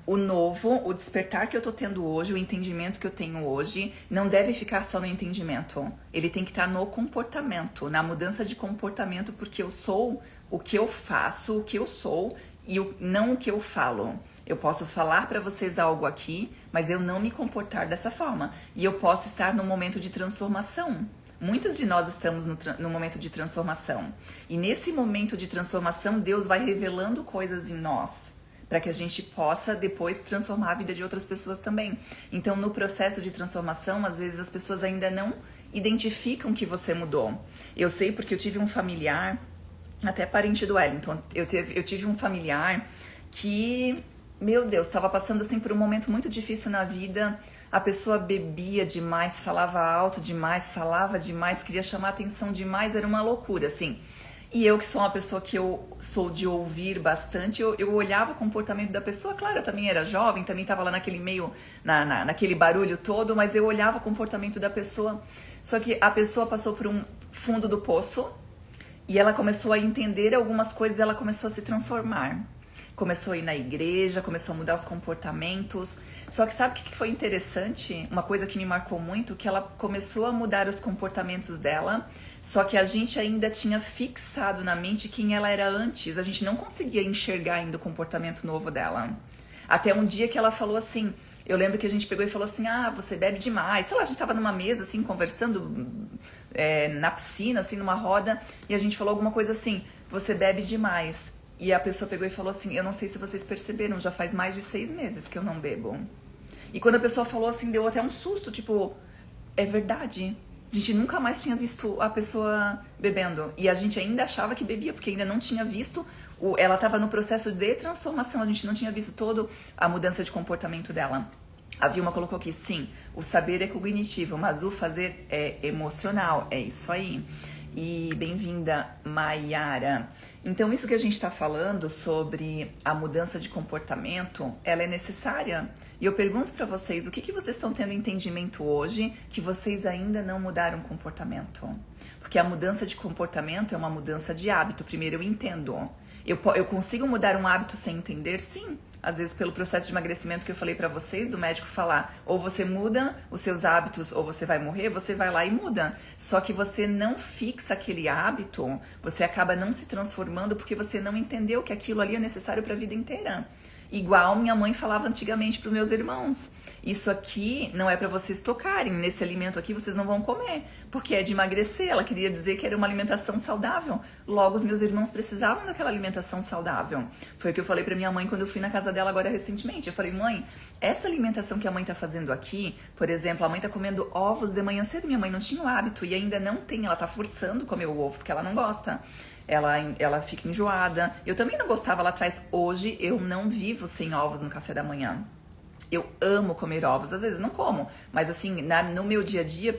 o novo, o despertar que eu tô tendo hoje, o entendimento que eu tenho hoje, não deve ficar só no entendimento. Ele tem que estar no comportamento, na mudança de comportamento, porque eu sou o que eu faço, o que eu sou e não o que eu falo. Eu posso falar para vocês algo aqui, mas eu não me comportar dessa forma. E eu posso estar num momento de transformação. Muitas de nós estamos no momento de transformação. E nesse momento de transformação, Deus vai revelando coisas em nós, para que a gente possa depois transformar a vida de outras pessoas também. Então, no processo de transformação, às vezes as pessoas ainda não identificam que você mudou. Eu sei porque eu tive um familiar, até parente do Wellington, eu tive um familiar que, meu Deus, estava passando assim por um momento muito difícil na vida. A pessoa bebia demais, falava alto demais, falava demais, queria chamar atenção demais, era uma loucura, assim. E eu que sou uma pessoa que eu sou de ouvir bastante, eu olhava o comportamento da pessoa, claro, eu também era jovem, também estava lá naquele meio, naquele barulho todo, mas eu olhava o comportamento da pessoa. Só que a pessoa passou por um fundo do poço e ela começou a entender algumas coisas, ela começou a se transformar. Começou a ir na igreja, começou a mudar os comportamentos. Só que sabe o que foi interessante? Uma coisa que me marcou muito, que ela começou a mudar os comportamentos dela, só que a gente ainda tinha fixado na mente quem ela era antes. A gente não conseguia enxergar ainda o comportamento novo dela. Até um dia que ela falou assim, eu lembro que a gente pegou e falou assim, você bebe demais. Sei lá, a gente tava numa mesa, assim, conversando na piscina, assim, numa roda, e a gente falou alguma coisa assim, você bebe demais. E a pessoa pegou e falou assim, eu não sei se vocês perceberam, já faz mais de 6 meses que eu não bebo. E quando a pessoa falou assim, deu até um susto, tipo, é verdade. A gente nunca mais tinha visto a pessoa bebendo. E a gente ainda achava que bebia, porque ainda não tinha visto, ela estava no processo de transformação, a gente não tinha visto toda a mudança de comportamento dela. A Vilma colocou aqui, sim, o saber é cognitivo, mas o fazer é emocional, é isso aí. E bem-vinda, Maiara. Então, isso que a gente está falando sobre a mudança de comportamento, ela é necessária. E eu pergunto para vocês, o que vocês estão tendo entendimento hoje que vocês ainda não mudaram o comportamento? Porque a mudança de comportamento é uma mudança de hábito. Primeiro eu entendo. Eu consigo mudar um hábito sem entender? Sim. Às vezes pelo processo de emagrecimento que eu falei pra vocês, do médico falar, ou você muda os seus hábitos ou você vai morrer, você vai lá e muda. Só que você não fixa aquele hábito, você acaba não se transformando porque você não entendeu que aquilo ali é necessário pra vida inteira. Igual minha mãe falava antigamente pros meus irmãos. Isso aqui não é para vocês tocarem, nesse alimento aqui vocês não vão comer, porque é de emagrecer. Ela queria dizer que era uma alimentação saudável. Logo, os meus irmãos precisavam daquela alimentação saudável. Foi o que eu falei para minha mãe quando eu fui na casa dela agora recentemente. Eu falei, mãe, essa alimentação que a mãe tá fazendo aqui, por exemplo, a mãe tá comendo ovos de manhã cedo, minha mãe não tinha o hábito e ainda não tem, ela tá forçando comer o ovo porque ela não gosta. Ela fica enjoada. Eu também não gostava lá atrás. Hoje eu não vivo sem ovos no café da manhã. Eu amo comer ovos, às vezes não como, mas assim, no meu dia a dia,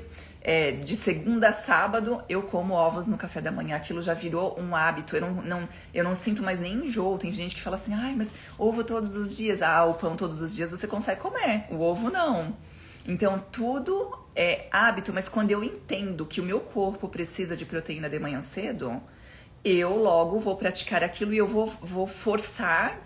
de segunda a sábado, eu como ovos no café da manhã. Aquilo já virou um hábito, eu não sinto mais nem enjoo. Tem gente que fala assim, ai, mas ovo todos os dias. Ah, o pão todos os dias você consegue comer, o ovo não. Então, tudo é hábito, mas quando eu entendo que o meu corpo precisa de proteína de manhã cedo, eu logo vou praticar aquilo e eu vou forçar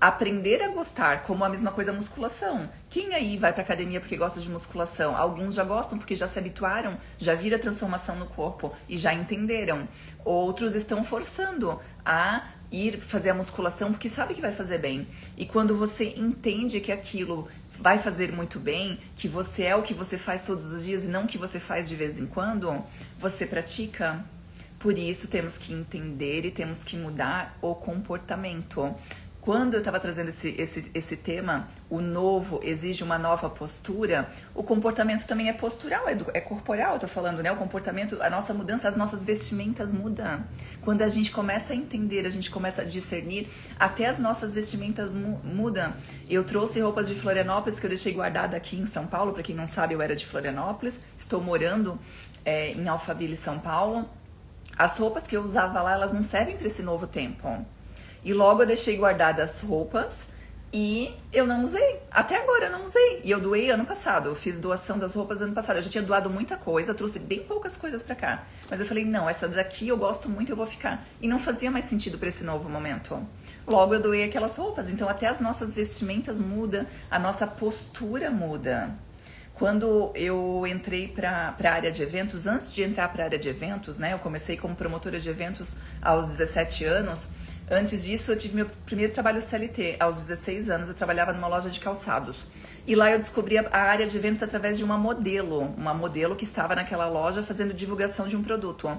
aprender a gostar, como a mesma coisa a musculação. Quem aí vai pra academia porque gosta de musculação? Alguns já gostam porque já se habituaram, já viram a transformação no corpo e já entenderam. Outros estão forçando a ir fazer a musculação porque sabe que vai fazer bem. E quando você entende que aquilo vai fazer muito bem, que você é o que você faz todos os dias e não o que você faz de vez em quando, você pratica. Por isso temos que entender e temos que mudar o comportamento. Quando eu estava trazendo esse tema, o novo exige uma nova postura, o comportamento também é postural, é corporal, eu tô falando, né? O comportamento, a nossa mudança, as nossas vestimentas mudam. Quando a gente começa a entender, a gente começa a discernir, até as nossas vestimentas mudam. Eu trouxe roupas de Florianópolis que eu deixei guardada aqui em São Paulo, para quem não sabe, eu era de Florianópolis, estou morando em Alphaville, São Paulo. As roupas que eu usava lá, elas não servem para esse novo tempo. E logo eu deixei guardadas as roupas e eu não usei. Até agora eu não usei. E eu doei ano passado. Eu fiz doação das roupas ano passado. Eu já tinha doado muita coisa, trouxe bem poucas coisas pra cá. Mas eu falei, não, essa daqui eu gosto muito, eu vou ficar. E não fazia mais sentido pra esse novo momento. Logo eu doei aquelas roupas. Então até as nossas vestimentas mudam, a nossa postura muda. Quando eu entrei para a área de eventos, antes de entrar para a área de eventos, né, eu comecei como promotora de eventos aos 17 anos. Antes disso, eu tive meu primeiro trabalho CLT. Aos 16 anos, eu trabalhava numa loja de calçados. E lá eu descobri a área de eventos através de uma modelo que estava naquela loja fazendo divulgação de um produto.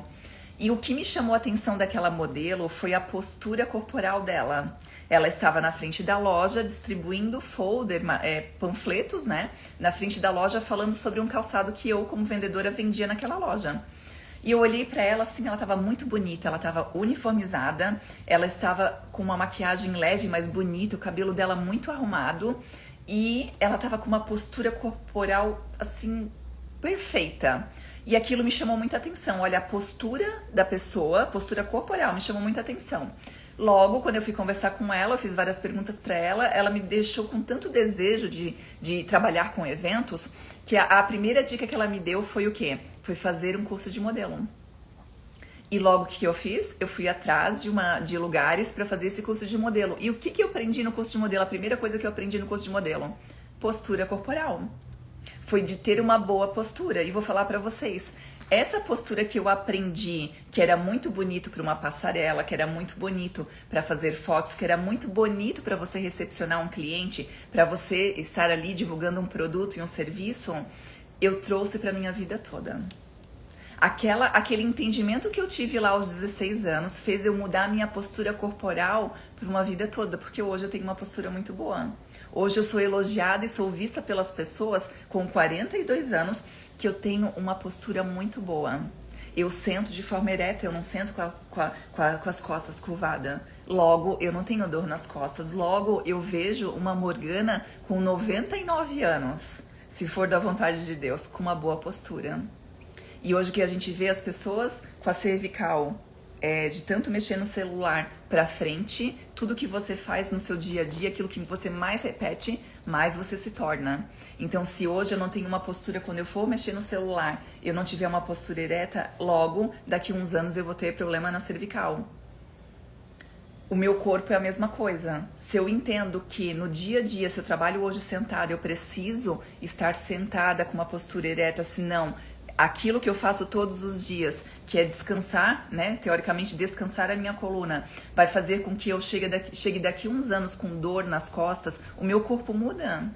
E o que me chamou a atenção daquela modelo foi a postura corporal dela. Ela estava na frente da loja distribuindo panfletos, né? Na frente da loja falando sobre um calçado que eu, como vendedora, vendia naquela loja. E eu olhei pra ela assim, ela tava muito bonita, ela tava uniformizada, ela estava com uma maquiagem leve, mas bonita, o cabelo dela muito arrumado e ela tava com uma postura corporal assim, perfeita. E aquilo me chamou muita atenção, olha, a postura da pessoa, postura corporal, me chamou muita atenção. Logo, quando eu fui conversar com ela, eu fiz várias perguntas para ela me deixou com tanto desejo de trabalhar com eventos, que a primeira dica que ela me deu foi o quê? Foi fazer um curso de modelo. E logo que eu fiz, eu fui atrás de lugares para fazer esse curso de modelo. E o que eu aprendi no curso de modelo? A primeira coisa que eu aprendi no curso de modelo? Postura corporal. Foi de ter uma boa postura. E vou falar para vocês, essa postura que eu aprendi, que era muito bonito para uma passarela, que era muito bonito para fazer fotos, que era muito bonito para você recepcionar um cliente, para você estar ali divulgando um produto e um serviço, eu trouxe para minha vida toda. Aquele entendimento que eu tive lá aos 16 anos fez eu mudar a minha postura corporal por uma vida toda, porque hoje eu tenho uma postura muito boa. Hoje eu sou elogiada e sou vista pelas pessoas com 42 anos que eu tenho uma postura muito boa. Eu sento de forma ereta, eu não sento com as costas curvadas. Logo, eu não tenho dor nas costas. Logo, eu vejo uma Morgana com 99 anos, se for da vontade de Deus, com uma boa postura. E hoje o que a gente vê as pessoas com a cervical, de tanto mexer no celular pra frente, tudo que você faz no seu dia a dia, aquilo que você mais repete, mais você se torna. Então, se hoje eu não tenho uma postura, quando eu for mexer no celular, eu não tiver uma postura ereta, logo, daqui a uns anos eu vou ter problema na cervical. O meu corpo é a mesma coisa. Se eu entendo que no dia a dia, se eu trabalho hoje sentada, eu preciso estar sentada com uma postura ereta, senão aquilo que eu faço todos os dias, que é descansar, né? Teoricamente, descansar a minha coluna, vai fazer com que eu chegue daqui uns anos com dor nas costas, o meu corpo muda.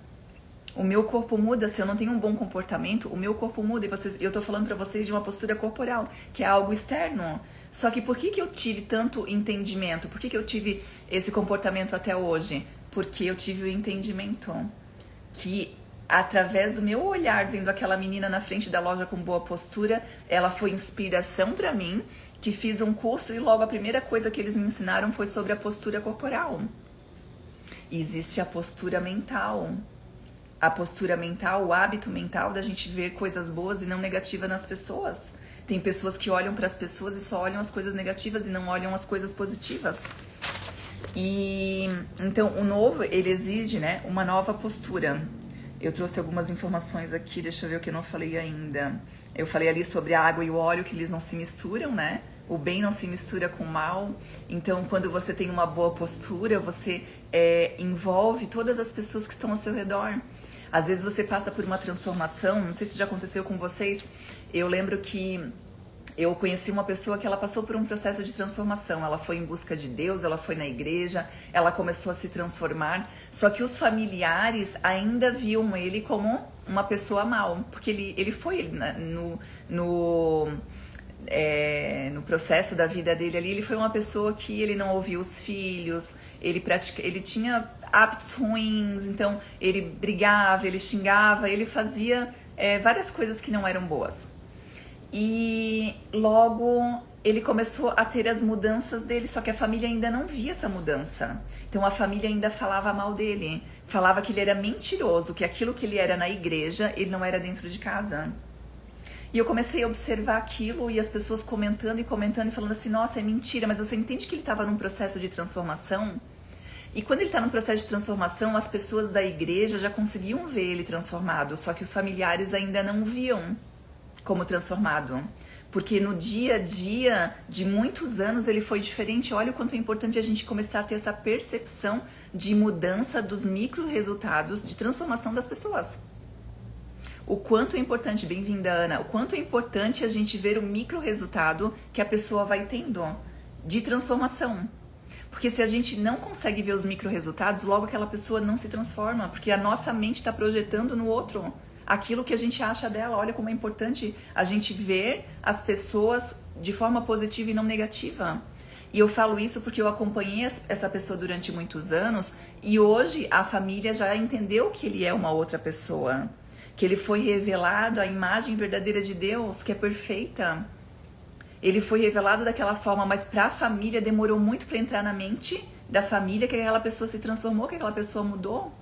O meu corpo muda, se eu não tenho um bom comportamento, o meu corpo muda. E eu tô falando pra vocês de uma postura corporal, que é algo externo. Só que por que eu tive tanto entendimento? Por que eu tive esse comportamento até hoje? Porque eu tive o entendimento que, através do meu olhar, vendo aquela menina na frente da loja com boa postura, ela foi inspiração pra mim, que fiz um curso e logo a primeira coisa que eles me ensinaram foi sobre a postura corporal. E existe a postura mental. A postura mental, o hábito mental da gente ver coisas boas e não negativas nas pessoas. Tem pessoas que olham para as pessoas e só olham as coisas negativas e não olham as coisas positivas. E então o novo, ele exige, né, uma nova postura. Eu trouxe algumas informações aqui, deixa eu ver o que eu não falei ainda. Eu falei ali sobre a água e o óleo, que eles não se misturam, né? O bem não se mistura com o mal. Então, quando você tem uma boa postura, você envolve todas as pessoas que estão ao seu redor. Às vezes você passa por uma transformação, não sei se já aconteceu com vocês. Eu lembro que eu conheci uma pessoa que ela passou por um processo de transformação. Ela foi em busca de Deus, ela foi na igreja, ela começou a se transformar. Só que os familiares ainda viam ele como uma pessoa mal, porque ele foi no processo da vida dele ali, ele foi uma pessoa que ele não ouvia os filhos, ele tinha hábitos ruins, então ele brigava, ele xingava, ele fazia várias coisas que não eram boas. E logo ele começou a ter as mudanças dele, só que a família ainda não via essa mudança. Então a família ainda falava mal dele, falava que ele era mentiroso, que aquilo que ele era na igreja, ele não era dentro de casa. E eu comecei a observar aquilo e as pessoas comentando e falando assim, nossa, é mentira, mas você entende que ele estava num processo de transformação? E quando ele está num processo de transformação, as pessoas da igreja já conseguiam ver ele transformado, só que os familiares ainda não viam como transformado. Porque no dia a dia de muitos anos ele foi diferente. Olha o quanto é importante a gente começar a ter essa percepção de mudança dos micro resultados de transformação das pessoas. O quanto é importante, bem-vinda Ana, o quanto é importante a gente ver o micro resultado que a pessoa vai tendo de transformação. Porque se a gente não consegue ver os micro resultados, logo aquela pessoa não se transforma, porque a nossa mente está projetando no outro aquilo que a gente acha dela. Olha como é importante a gente ver as pessoas de forma positiva e não negativa. E eu falo isso porque eu acompanhei essa pessoa durante muitos anos e hoje a família já entendeu que ele é uma outra pessoa. Que ele foi revelado a imagem verdadeira de Deus, que é perfeita. Ele foi revelado daquela forma, mas para a família demorou muito para entrar na mente da família que aquela pessoa se transformou, que aquela pessoa mudou.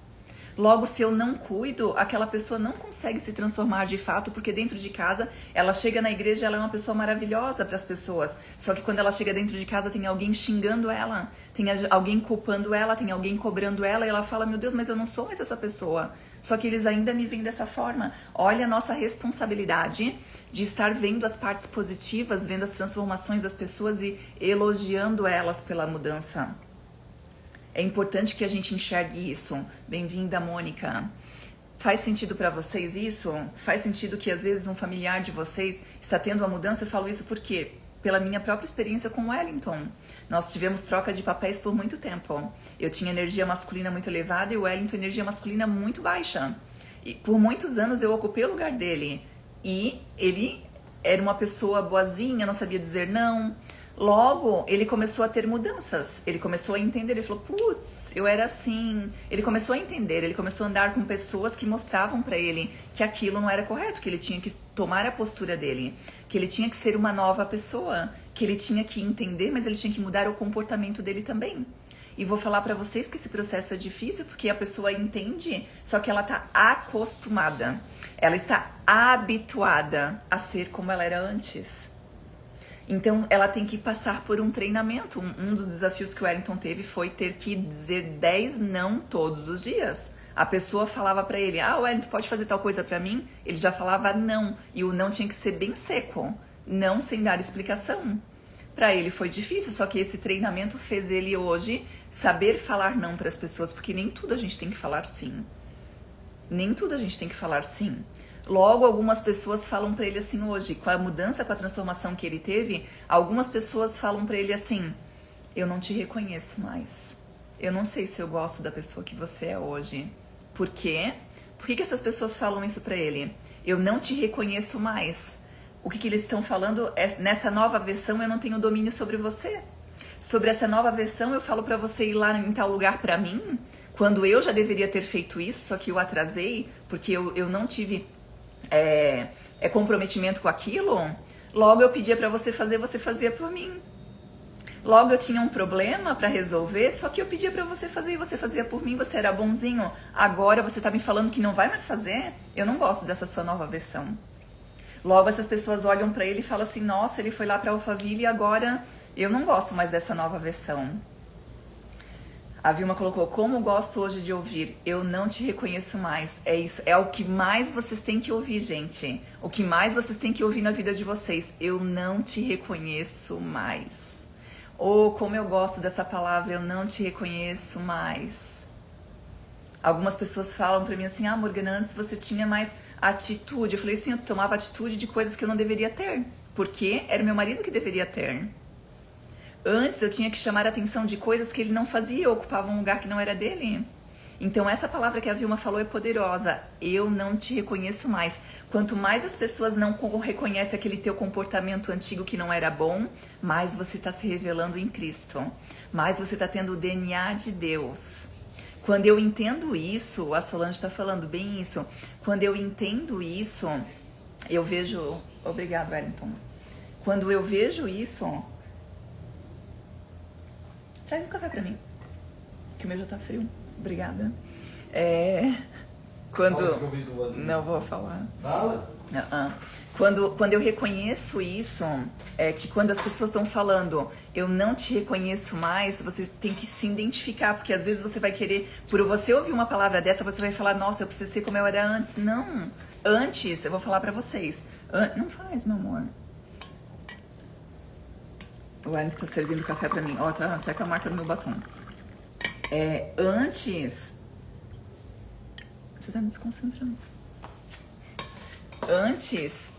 Logo, se eu não cuido, aquela pessoa não consegue se transformar de fato, porque dentro de casa, ela chega na igreja, ela é uma pessoa maravilhosa para as pessoas. Só que quando ela chega dentro de casa, tem alguém xingando ela, tem alguém culpando ela, tem alguém cobrando ela, e ela fala, meu Deus, mas eu não sou mais essa pessoa. Só que eles ainda me veem dessa forma. Olha a nossa responsabilidade de estar vendo as partes positivas, vendo as transformações das pessoas e elogiando elas pela mudança. É importante que a gente enxergue isso. Bem-vinda, Mônica. Faz sentido para vocês isso? Faz sentido que às vezes um familiar de vocês está tendo uma mudança? Eu falo isso porque, pela minha própria experiência com o Wellington, nós tivemos troca de papéis por muito tempo. Eu tinha energia masculina muito elevada e o Wellington energia masculina muito baixa. E por muitos anos eu ocupei o lugar dele. E ele era uma pessoa boazinha, não sabia dizer não. Logo, ele começou a ter mudanças, ele começou a entender, ele falou, putz, eu era assim. Ele começou a entender, ele começou a andar com pessoas que mostravam pra ele que aquilo não era correto, que ele tinha que tomar a postura dele, que ele tinha que ser uma nova pessoa, que ele tinha que entender, mas ele tinha que mudar o comportamento dele também. E vou falar pra vocês que esse processo é difícil porque a pessoa entende, só que ela tá acostumada. Ela está habituada a ser como ela era antes. Então, ela tem que passar por um treinamento. Um dos desafios que o Wellington teve foi ter que dizer 10 não todos os dias. A pessoa falava pra ele, Wellington, pode fazer tal coisa pra mim? Ele já falava não. E o não tinha que ser bem seco. Não sem dar explicação. Pra ele foi difícil, só que esse treinamento fez ele hoje saber falar não pras pessoas, porque nem tudo a gente tem que falar sim. Nem tudo a gente tem que falar sim. Logo, algumas pessoas falam pra ele assim hoje, com a mudança, com a transformação que ele teve, algumas pessoas falam pra ele assim, eu não te reconheço mais. Eu não sei se eu gosto da pessoa que você é hoje. Por quê? Por que essas pessoas falam isso pra ele? Eu não te reconheço mais. O que eles estão falando é, nessa nova versão eu não tenho domínio sobre você. Sobre essa nova versão eu falo pra você ir lá em tal lugar pra mim, quando eu já deveria ter feito isso, só que eu atrasei, porque eu não tive comprometimento com aquilo. Logo eu pedia pra você fazer, você fazia por mim. Logo eu tinha um problema pra resolver, só que eu pedia pra você fazer e você fazia por mim, você era bonzinho. Agora você tá me falando que não vai mais fazer? Eu não gosto dessa sua nova versão. Logo essas pessoas olham pra ele e falam assim, nossa, ele foi lá pra Alphaville e agora eu não gosto mais dessa nova versão. A Vilma colocou, como gosto hoje de ouvir, eu não te reconheço mais. É isso, é o que mais vocês têm que ouvir, gente. O que mais vocês têm que ouvir na vida de vocês. Eu não te reconheço mais. Ou como eu gosto dessa palavra, eu não te reconheço mais. Algumas pessoas falam pra mim assim, Morgana, antes você tinha mais atitude. Eu falei assim, eu tomava atitude de coisas que eu não deveria ter. Porque era meu marido que deveria ter. Antes eu tinha que chamar a atenção de coisas que ele não fazia, ocupava um lugar que não era dele. Então essa palavra que a Vilma falou é poderosa. Eu não te reconheço mais. Quanto mais as pessoas não reconhecem aquele teu comportamento antigo que não era bom, mais você está se revelando em Cristo. Mais você está tendo o DNA de Deus. Quando eu entendo isso, a Solange está falando bem isso. Quando eu entendo isso, eu vejo... Obrigado, Wellington. Quando eu vejo isso... Traz um café pra mim, que o meu já tá frio. Obrigada. Não vou falar. Fala. Quando eu reconheço isso, que quando as pessoas estão falando, eu não te reconheço mais, você tem que se identificar, porque às vezes você vai querer, por você ouvir uma palavra dessa, você vai falar, nossa, eu preciso ser como eu era antes. Não, antes, eu vou falar pra vocês. Não faz, meu amor. O Wellington tá servindo café pra mim. Ó, tá até com a marca do meu batom. Antes... Você tá me desconcentrando. Antes,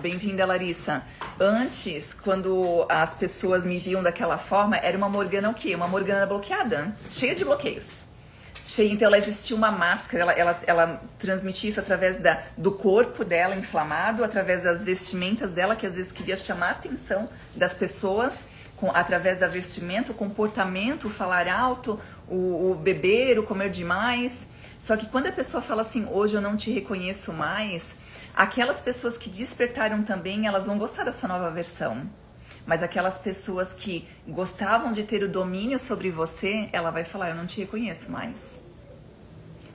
Bem-vinda, Larissa. Antes, quando as pessoas me viam daquela forma, era uma Morgana o quê? Uma Morgana bloqueada. Cheia de bloqueios. Então ela existia uma máscara, ela transmitia isso através do corpo dela inflamado, através das vestimentas dela, que às vezes queria chamar a atenção das pessoas, através da vestimenta, o comportamento, o falar alto, o beber, o comer demais. Só que quando a pessoa fala assim, hoje eu não te reconheço mais, aquelas pessoas que despertaram também, elas vão gostar da sua nova versão. Mas aquelas pessoas que gostavam de ter o domínio sobre você, ela vai falar, eu não te reconheço mais.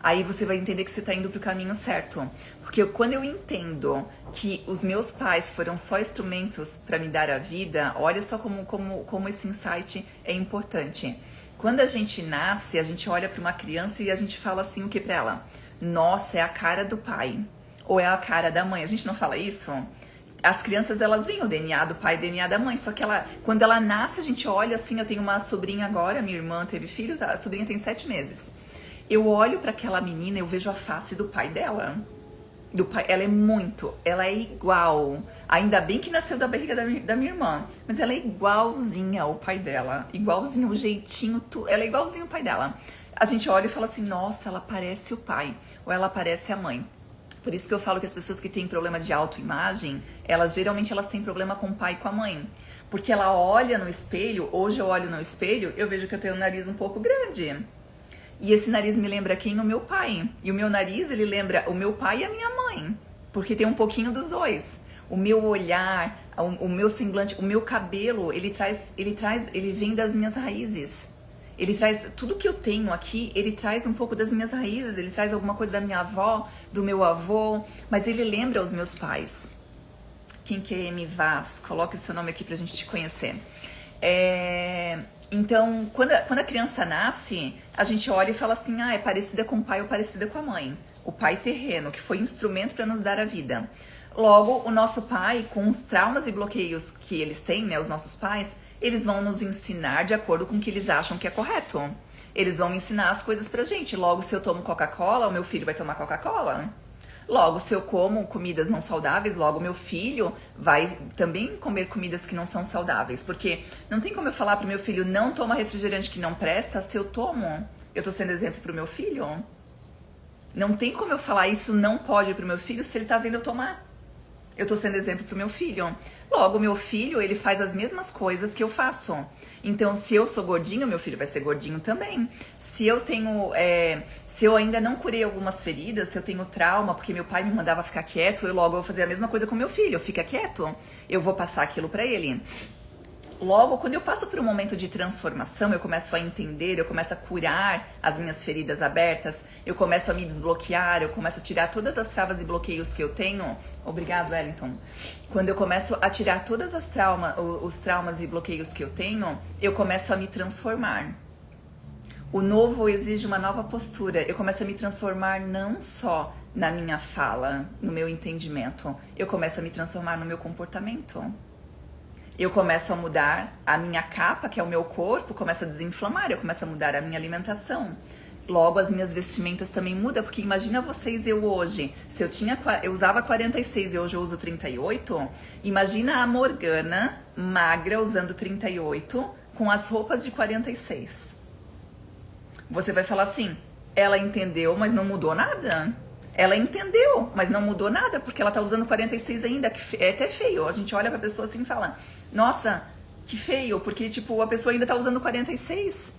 Aí você vai entender que você está indo para o caminho certo. Porque quando eu entendo que os meus pais foram só instrumentos para me dar a vida, olha só como esse insight é importante. Quando a gente nasce, a gente olha para uma criança e a gente fala assim o que para ela? Nossa, é a cara do pai. Ou é a cara da mãe. A gente não fala isso? As crianças, elas veem o DNA do pai e o DNA da mãe, só que quando ela nasce, a gente olha assim, eu tenho uma sobrinha agora, minha irmã teve filho, a sobrinha tem 7 meses. Eu olho para aquela menina, eu vejo a face do pai dela. Ela é igual. Ainda bem que nasceu da barriga da minha irmã, mas ela é igualzinha ao pai dela, igualzinho o jeitinho, ela é igualzinho o pai dela. A gente olha e fala assim, nossa, ela parece o pai, ou ela parece a mãe. Por isso que eu falo que as pessoas que têm problema de autoimagem, geralmente elas têm problema com o pai e com a mãe. Porque ela olha no espelho, hoje eu olho no espelho, eu vejo que eu tenho um nariz um pouco grande. E esse nariz me lembra quem? O meu pai. E o meu nariz, ele lembra o meu pai e a minha mãe. Porque tem um pouquinho dos dois. O meu olhar, o meu semblante, o meu cabelo, ele vem das minhas raízes. Ele traz tudo que eu tenho aqui, ele traz um pouco das minhas raízes, ele traz alguma coisa da minha avó, do meu avô, mas ele lembra os meus pais. Quem que é M. Vaz? Coloque o seu nome aqui pra gente te conhecer. Então, quando a criança nasce, a gente olha e fala assim, é parecida com o pai ou parecida com a mãe. O pai terreno, que foi instrumento para nos dar a vida. Logo, o nosso pai, com os traumas e bloqueios que eles têm, né, os nossos pais, eles vão nos ensinar de acordo com o que eles acham que é correto. Eles vão ensinar as coisas pra gente. Logo, se eu tomo Coca-Cola, o meu filho vai tomar Coca-Cola. Logo, se eu como comidas não saudáveis, logo meu filho vai também comer comidas que não são saudáveis. Porque não tem como eu falar pro meu filho, não toma refrigerante que não presta, se eu tomo. Eu tô sendo exemplo pro meu filho? Não tem como eu falar isso não pode pro meu filho se ele tá vendo eu tomar. Eu tô sendo exemplo pro meu filho. Logo, meu filho, ele faz as mesmas coisas que eu faço. Então, se eu sou gordinho, meu filho vai ser gordinho também. Se eu tenho, se eu ainda não curei algumas feridas, se eu tenho trauma, porque meu pai me mandava ficar quieto, eu logo vou fazer a mesma coisa com meu filho. Fica quieto, eu vou passar aquilo pra ele. Logo, quando eu passo por um momento de transformação, eu começo a entender, eu começo a curar as minhas feridas abertas, eu começo a me desbloquear, eu começo a tirar todas as travas e bloqueios que eu tenho. Obrigado, Wellington. Quando eu começo a tirar todas as os traumas e bloqueios que eu tenho, eu começo a me transformar. O novo exige uma nova postura. Eu começo a me transformar não só na minha fala, no meu entendimento, eu começo a me transformar no meu comportamento. Eu começo a mudar a minha capa, que é o meu corpo, começa a desinflamar, eu começo a mudar a minha alimentação. Logo, as minhas vestimentas também mudam, porque imagina vocês, eu hoje, se eu usava 46 e hoje eu uso 38, imagina a Morgana, magra, usando 38, com as roupas de 46. Você vai falar assim, ela entendeu, mas não mudou nada? Ela entendeu, mas não mudou nada, porque ela tá usando 46 ainda, que é até feio. A gente olha pra pessoa assim e fala, nossa, que feio, porque tipo, a pessoa ainda tá usando 46.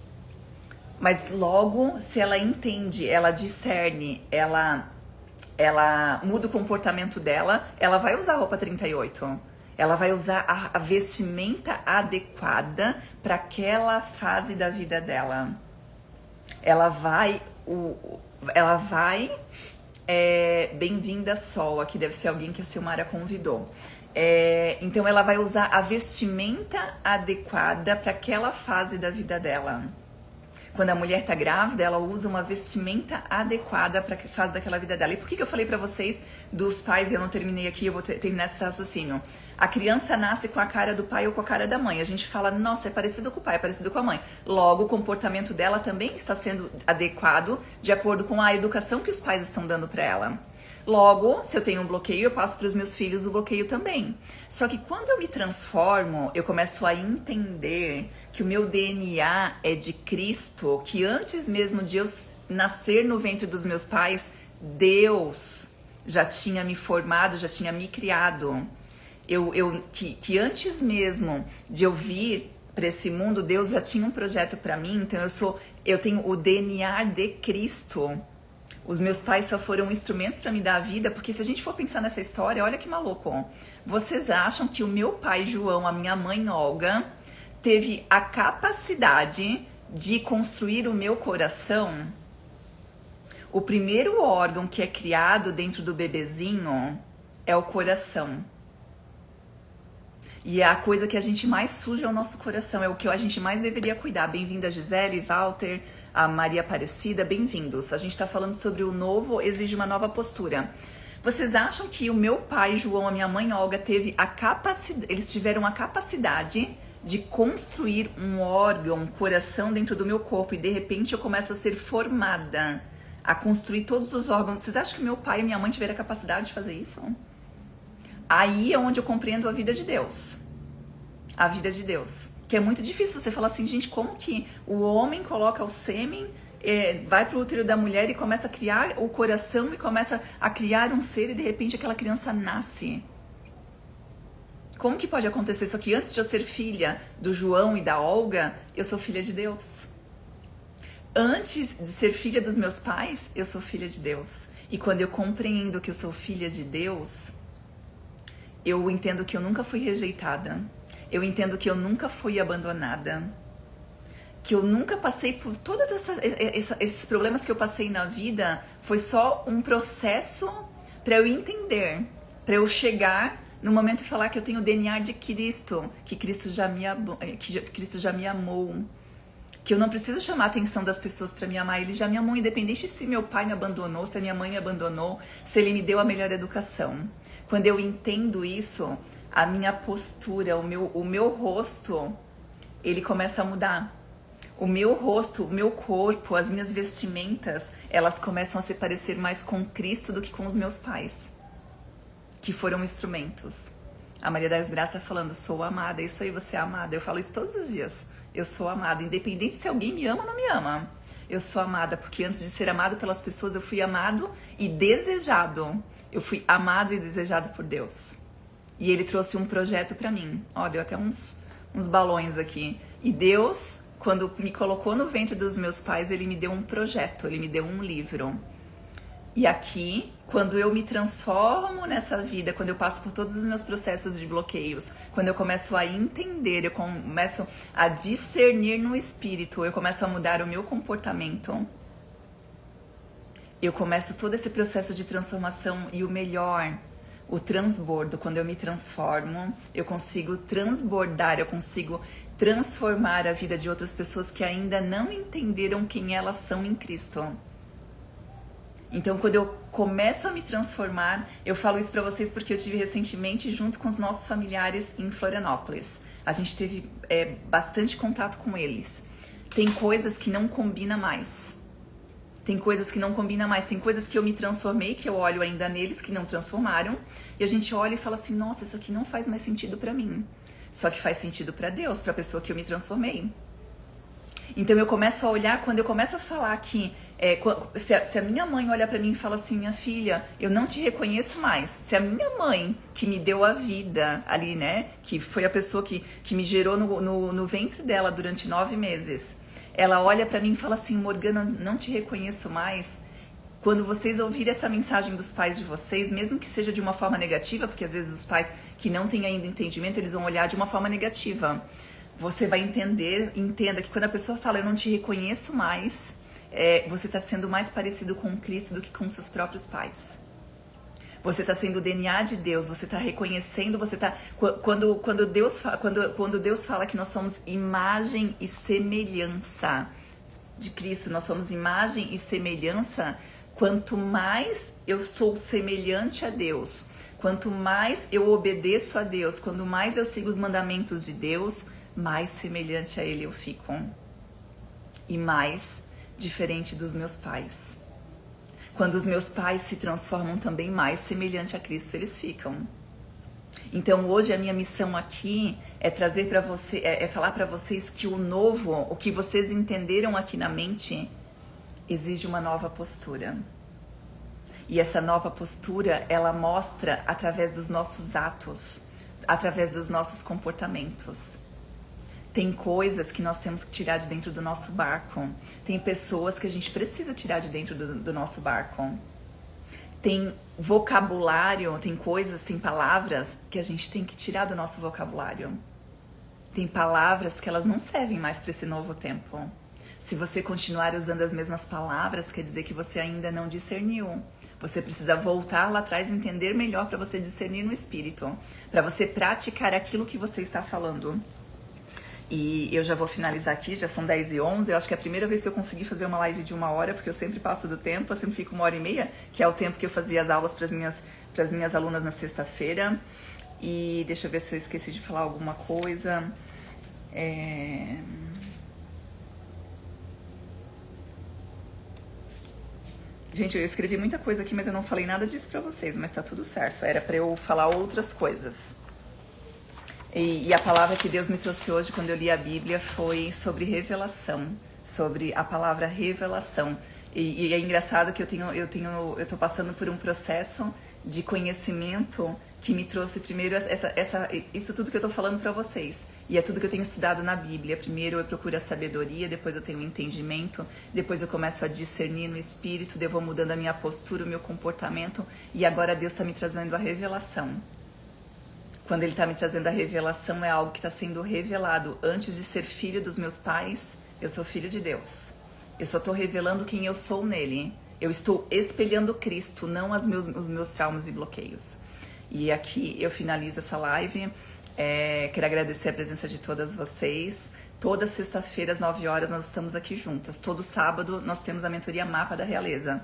Mas logo, se ela entende, ela discerne, ela muda o comportamento dela, ela vai usar a roupa 38. Ela vai usar a vestimenta adequada para aquela fase da vida dela. Ela vai bem-vinda Sol, aqui deve ser alguém que a Silmara convidou. Então ela vai usar a vestimenta adequada para aquela fase da vida dela. Quando a mulher tá grávida, ela usa uma vestimenta adequada para a fase daquela vida dela. E por que eu falei para vocês dos pais, e eu não terminei aqui, eu vou terminar esse raciocínio. A criança nasce com a cara do pai ou com a cara da mãe. A gente fala, nossa, é parecido com o pai, é parecido com a mãe. Logo, o comportamento dela também está sendo adequado de acordo com a educação que os pais estão dando para ela. Logo, se eu tenho um bloqueio, eu passo para os meus filhos o bloqueio também. Só que quando eu me transformo, eu começo a entender que o meu DNA é de Cristo, que antes mesmo de eu nascer no ventre dos meus pais, Deus já tinha me formado, já tinha me criado. Que antes mesmo de eu vir para esse mundo, Deus já tinha um projeto para mim, então eu tenho o DNA de Cristo. Os meus pais só foram instrumentos para me dar a vida, porque se a gente for pensar nessa história, olha que maluco. Vocês acham que o meu pai João, a minha mãe Olga, teve a capacidade de construir o meu coração? O primeiro órgão que é criado dentro do bebezinho é o coração. E é a coisa que a gente mais suja é o nosso coração, é o que a gente mais deveria cuidar. Bem-vinda Gisele, Walter, a Maria Aparecida, bem-vindos. A gente está falando sobre o novo, exige uma nova postura. Vocês acham que o meu pai João, a minha mãe Olga, eles tiveram a capacidade de construir um órgão, um coração dentro do meu corpo e de repente eu começo a ser formada a construir todos os órgãos? Vocês acham que meu pai e minha mãe tiveram a capacidade de fazer isso? Aí é onde eu compreendo a vida de Deus. A vida de Deus. Que é muito difícil você falar assim, gente, como que o homem coloca o sêmen, vai pro útero da mulher e começa a criar o coração e começa a criar um ser e de repente aquela criança nasce. Como que pode acontecer isso aqui? Antes de eu ser filha do João e da Olga, eu sou filha de Deus. Antes de ser filha dos meus pais, eu sou filha de Deus. E quando eu compreendo que eu sou filha de Deus, eu entendo que eu nunca fui rejeitada. Eu entendo que eu nunca fui abandonada. que eu nunca passei por todos esses problemas que eu passei na vida, foi só um processo para eu entender, para eu chegar no momento de falar que eu tenho o DNA de Cristo, que Cristo já me amou, que eu não preciso chamar a atenção das pessoas para me amar, Ele já me amou, independente se meu pai me abandonou, se a minha mãe me abandonou, se Ele me deu a melhor educação. Quando eu entendo isso, a minha postura, o meu rosto, ele começa a mudar. O meu rosto, o meu corpo, as minhas vestimentas, elas começam a se parecer mais com Cristo do que com os meus pais, que foram instrumentos. A Maria das Graças falando, sou amada, isso aí, você é amada. Eu falo isso todos os dias. Eu sou amada, independente se alguém me ama ou não me ama. Eu sou amada, porque antes de ser amado pelas pessoas, eu fui amado e desejado. Eu fui amado e desejado por Deus. E Ele trouxe um projeto pra mim. Ó, deu até uns balões aqui. E Deus, quando me colocou no ventre dos meus pais, Ele me deu um projeto, Ele me deu um livro. E aqui, quando eu me transformo nessa vida, quando eu passo por todos os meus processos de bloqueios, quando eu começo a entender, eu começo a discernir no espírito, eu começo a mudar o meu comportamento, eu começo todo esse processo de transformação e o melhor, o transbordo. Quando eu me transformo, eu consigo transbordar, eu consigo transformar a vida de outras pessoas que ainda não entenderam quem elas são em Cristo. Então, quando eu começo a me transformar, eu falo isso pra vocês porque eu tive recentemente junto com os nossos familiares em Florianópolis. A gente teve bastante contato com eles. Tem coisas que não combinam mais. Tem coisas que não combinam mais. Tem coisas que eu me transformei, que eu olho ainda neles, que não transformaram. E a gente olha e fala assim, nossa, isso aqui não faz mais sentido pra mim. Só que faz sentido pra Deus, pra pessoa que eu me transformei. Então eu começo a olhar, quando eu começo a falar que se a minha mãe olha pra mim e fala assim, minha filha, eu não te reconheço mais. Se a minha mãe, que me deu a vida ali, né, que foi a pessoa que me gerou no ventre dela durante 9 meses, ela olha pra mim e fala assim, Morgana, não te reconheço mais. Quando vocês ouvirem essa mensagem dos pais de vocês, mesmo que seja de uma forma negativa, porque às vezes os pais que não têm ainda entendimento, eles vão olhar de uma forma negativa. Você vai entenda que quando a pessoa fala, eu não te reconheço mais, você está sendo mais parecido com Cristo do que com seus próprios pais. Você está sendo o DNA de Deus, você está reconhecendo, você está... Quando Deus fala que nós somos imagem e semelhança de Cristo, nós somos imagem e semelhança, quanto mais eu sou semelhante a Deus, quanto mais eu obedeço a Deus, quanto mais eu sigo os mandamentos de Deus, mais semelhante a Ele eu fico. E mais diferente dos meus pais. Quando os meus pais se transformam também, mais semelhante a Cristo eles ficam. Então hoje a minha missão aqui é trazer para você, falar para vocês que o novo, o que vocês entenderam aqui na mente, exige uma nova postura. E essa nova postura, ela mostra através dos nossos atos, através dos nossos comportamentos. Tem coisas que nós temos que tirar de dentro do nosso barco. Tem pessoas que a gente precisa tirar de dentro do nosso barco. Tem vocabulário, tem coisas, tem palavras que a gente tem que tirar do nosso vocabulário. Tem palavras que elas não servem mais para esse novo tempo. Se você continuar usando as mesmas palavras, quer dizer que você ainda não discerniu. Você precisa voltar lá atrás e entender melhor para você discernir no espírito. Para você praticar aquilo que você está falando. E eu já vou finalizar aqui, já são 10h11. Eu acho que é a primeira vez que eu consegui fazer uma live de 1 hora, porque eu sempre passo do tempo, eu sempre fico 1h30, que é o tempo que eu fazia as aulas para as minhas alunas na sexta-feira. E deixa eu ver se eu esqueci de falar alguma coisa. Gente, eu escrevi muita coisa aqui, mas eu não falei nada disso pra vocês, mas tá tudo certo. Era pra eu falar outras coisas. E a palavra que Deus me trouxe hoje, quando eu li a Bíblia, foi sobre revelação. Sobre a palavra revelação. E é engraçado que eu tô passando por um processo de conhecimento que me trouxe primeiro isso tudo que eu tô falando pra vocês. E é tudo que eu tenho estudado na Bíblia. Primeiro eu procuro a sabedoria, depois eu tenho o entendimento, depois eu começo a discernir no espírito, eu vou mudando a minha postura, o meu comportamento, e agora Deus está me trazendo a revelação. Quando Ele está me trazendo a revelação, é algo que está sendo revelado. Antes de ser filho dos meus pais, Eu sou filho de Deus. Eu só estou revelando quem eu sou nele. Eu estou espelhando Cristo, não os meus traumas e bloqueios. E aqui eu finalizo essa live. Quero agradecer a presença de todas vocês. Toda sexta-feira às 9 horas nós estamos aqui juntas. Todo sábado nós temos a mentoria Mapa da Realeza.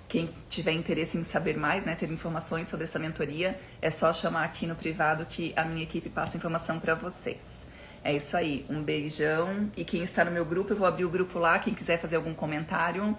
Quem tiver interesse em saber mais, né, ter informações sobre essa mentoria, é só chamar aqui no privado que a minha equipe passa informação para vocês. É isso aí, um beijão. E quem está no meu grupo, eu vou abrir o grupo lá. Quem quiser fazer algum comentário,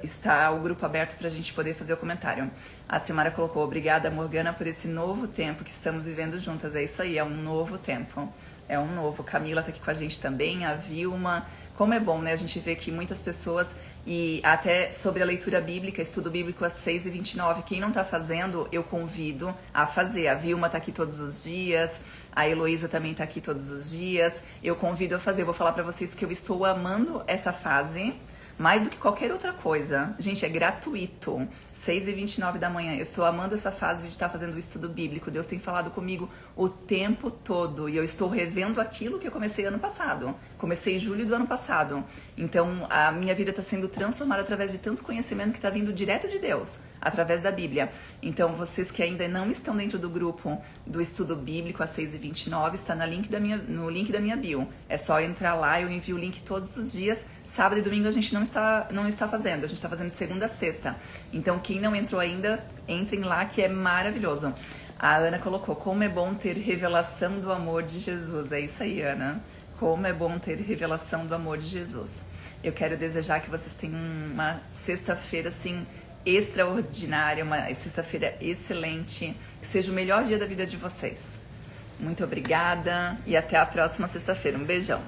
está o grupo aberto para a gente poder fazer o comentário. A Silmara colocou: obrigada, Morgana, por esse novo tempo que estamos vivendo juntas. É isso aí, é um novo tempo. É um novo. Camila tá aqui com a gente também, a Vilma. Como é bom, né? A gente vê que muitas pessoas, e até sobre a leitura bíblica, estudo bíblico às 6h29. Quem não tá fazendo, eu convido a fazer. A Vilma tá aqui todos os dias, a Heloísa também tá aqui todos os dias. Eu convido a fazer. Eu vou falar pra vocês que eu estou amando essa fase mais do que qualquer outra coisa. Gente, é gratuito. 6h29 da manhã. Eu estou amando essa fase de estar fazendo o estudo bíblico. Deus tem falado comigo o tempo todo. E eu estou revendo aquilo que eu comecei ano passado. Comecei em julho do ano passado. Então, a minha vida está sendo transformada através de tanto conhecimento que está vindo direto de Deus, através da Bíblia. Então, vocês que ainda não estão dentro do grupo do estudo bíblico às 6h29, está no link da minha bio. É só entrar lá, eu envio o link todos os dias. Sábado e domingo a gente não está fazendo, a gente está fazendo de segunda a sexta. Então, quem não entrou ainda, entrem lá que é maravilhoso. A Ana colocou: como é bom ter revelação do amor de Jesus. É isso aí, Ana. Como é bom ter revelação do amor de Jesus. Eu quero desejar que vocês tenham uma sexta-feira assim extraordinária, uma sexta-feira excelente, que seja o melhor dia da vida de vocês. Muito obrigada e até a próxima sexta-feira. Um beijão.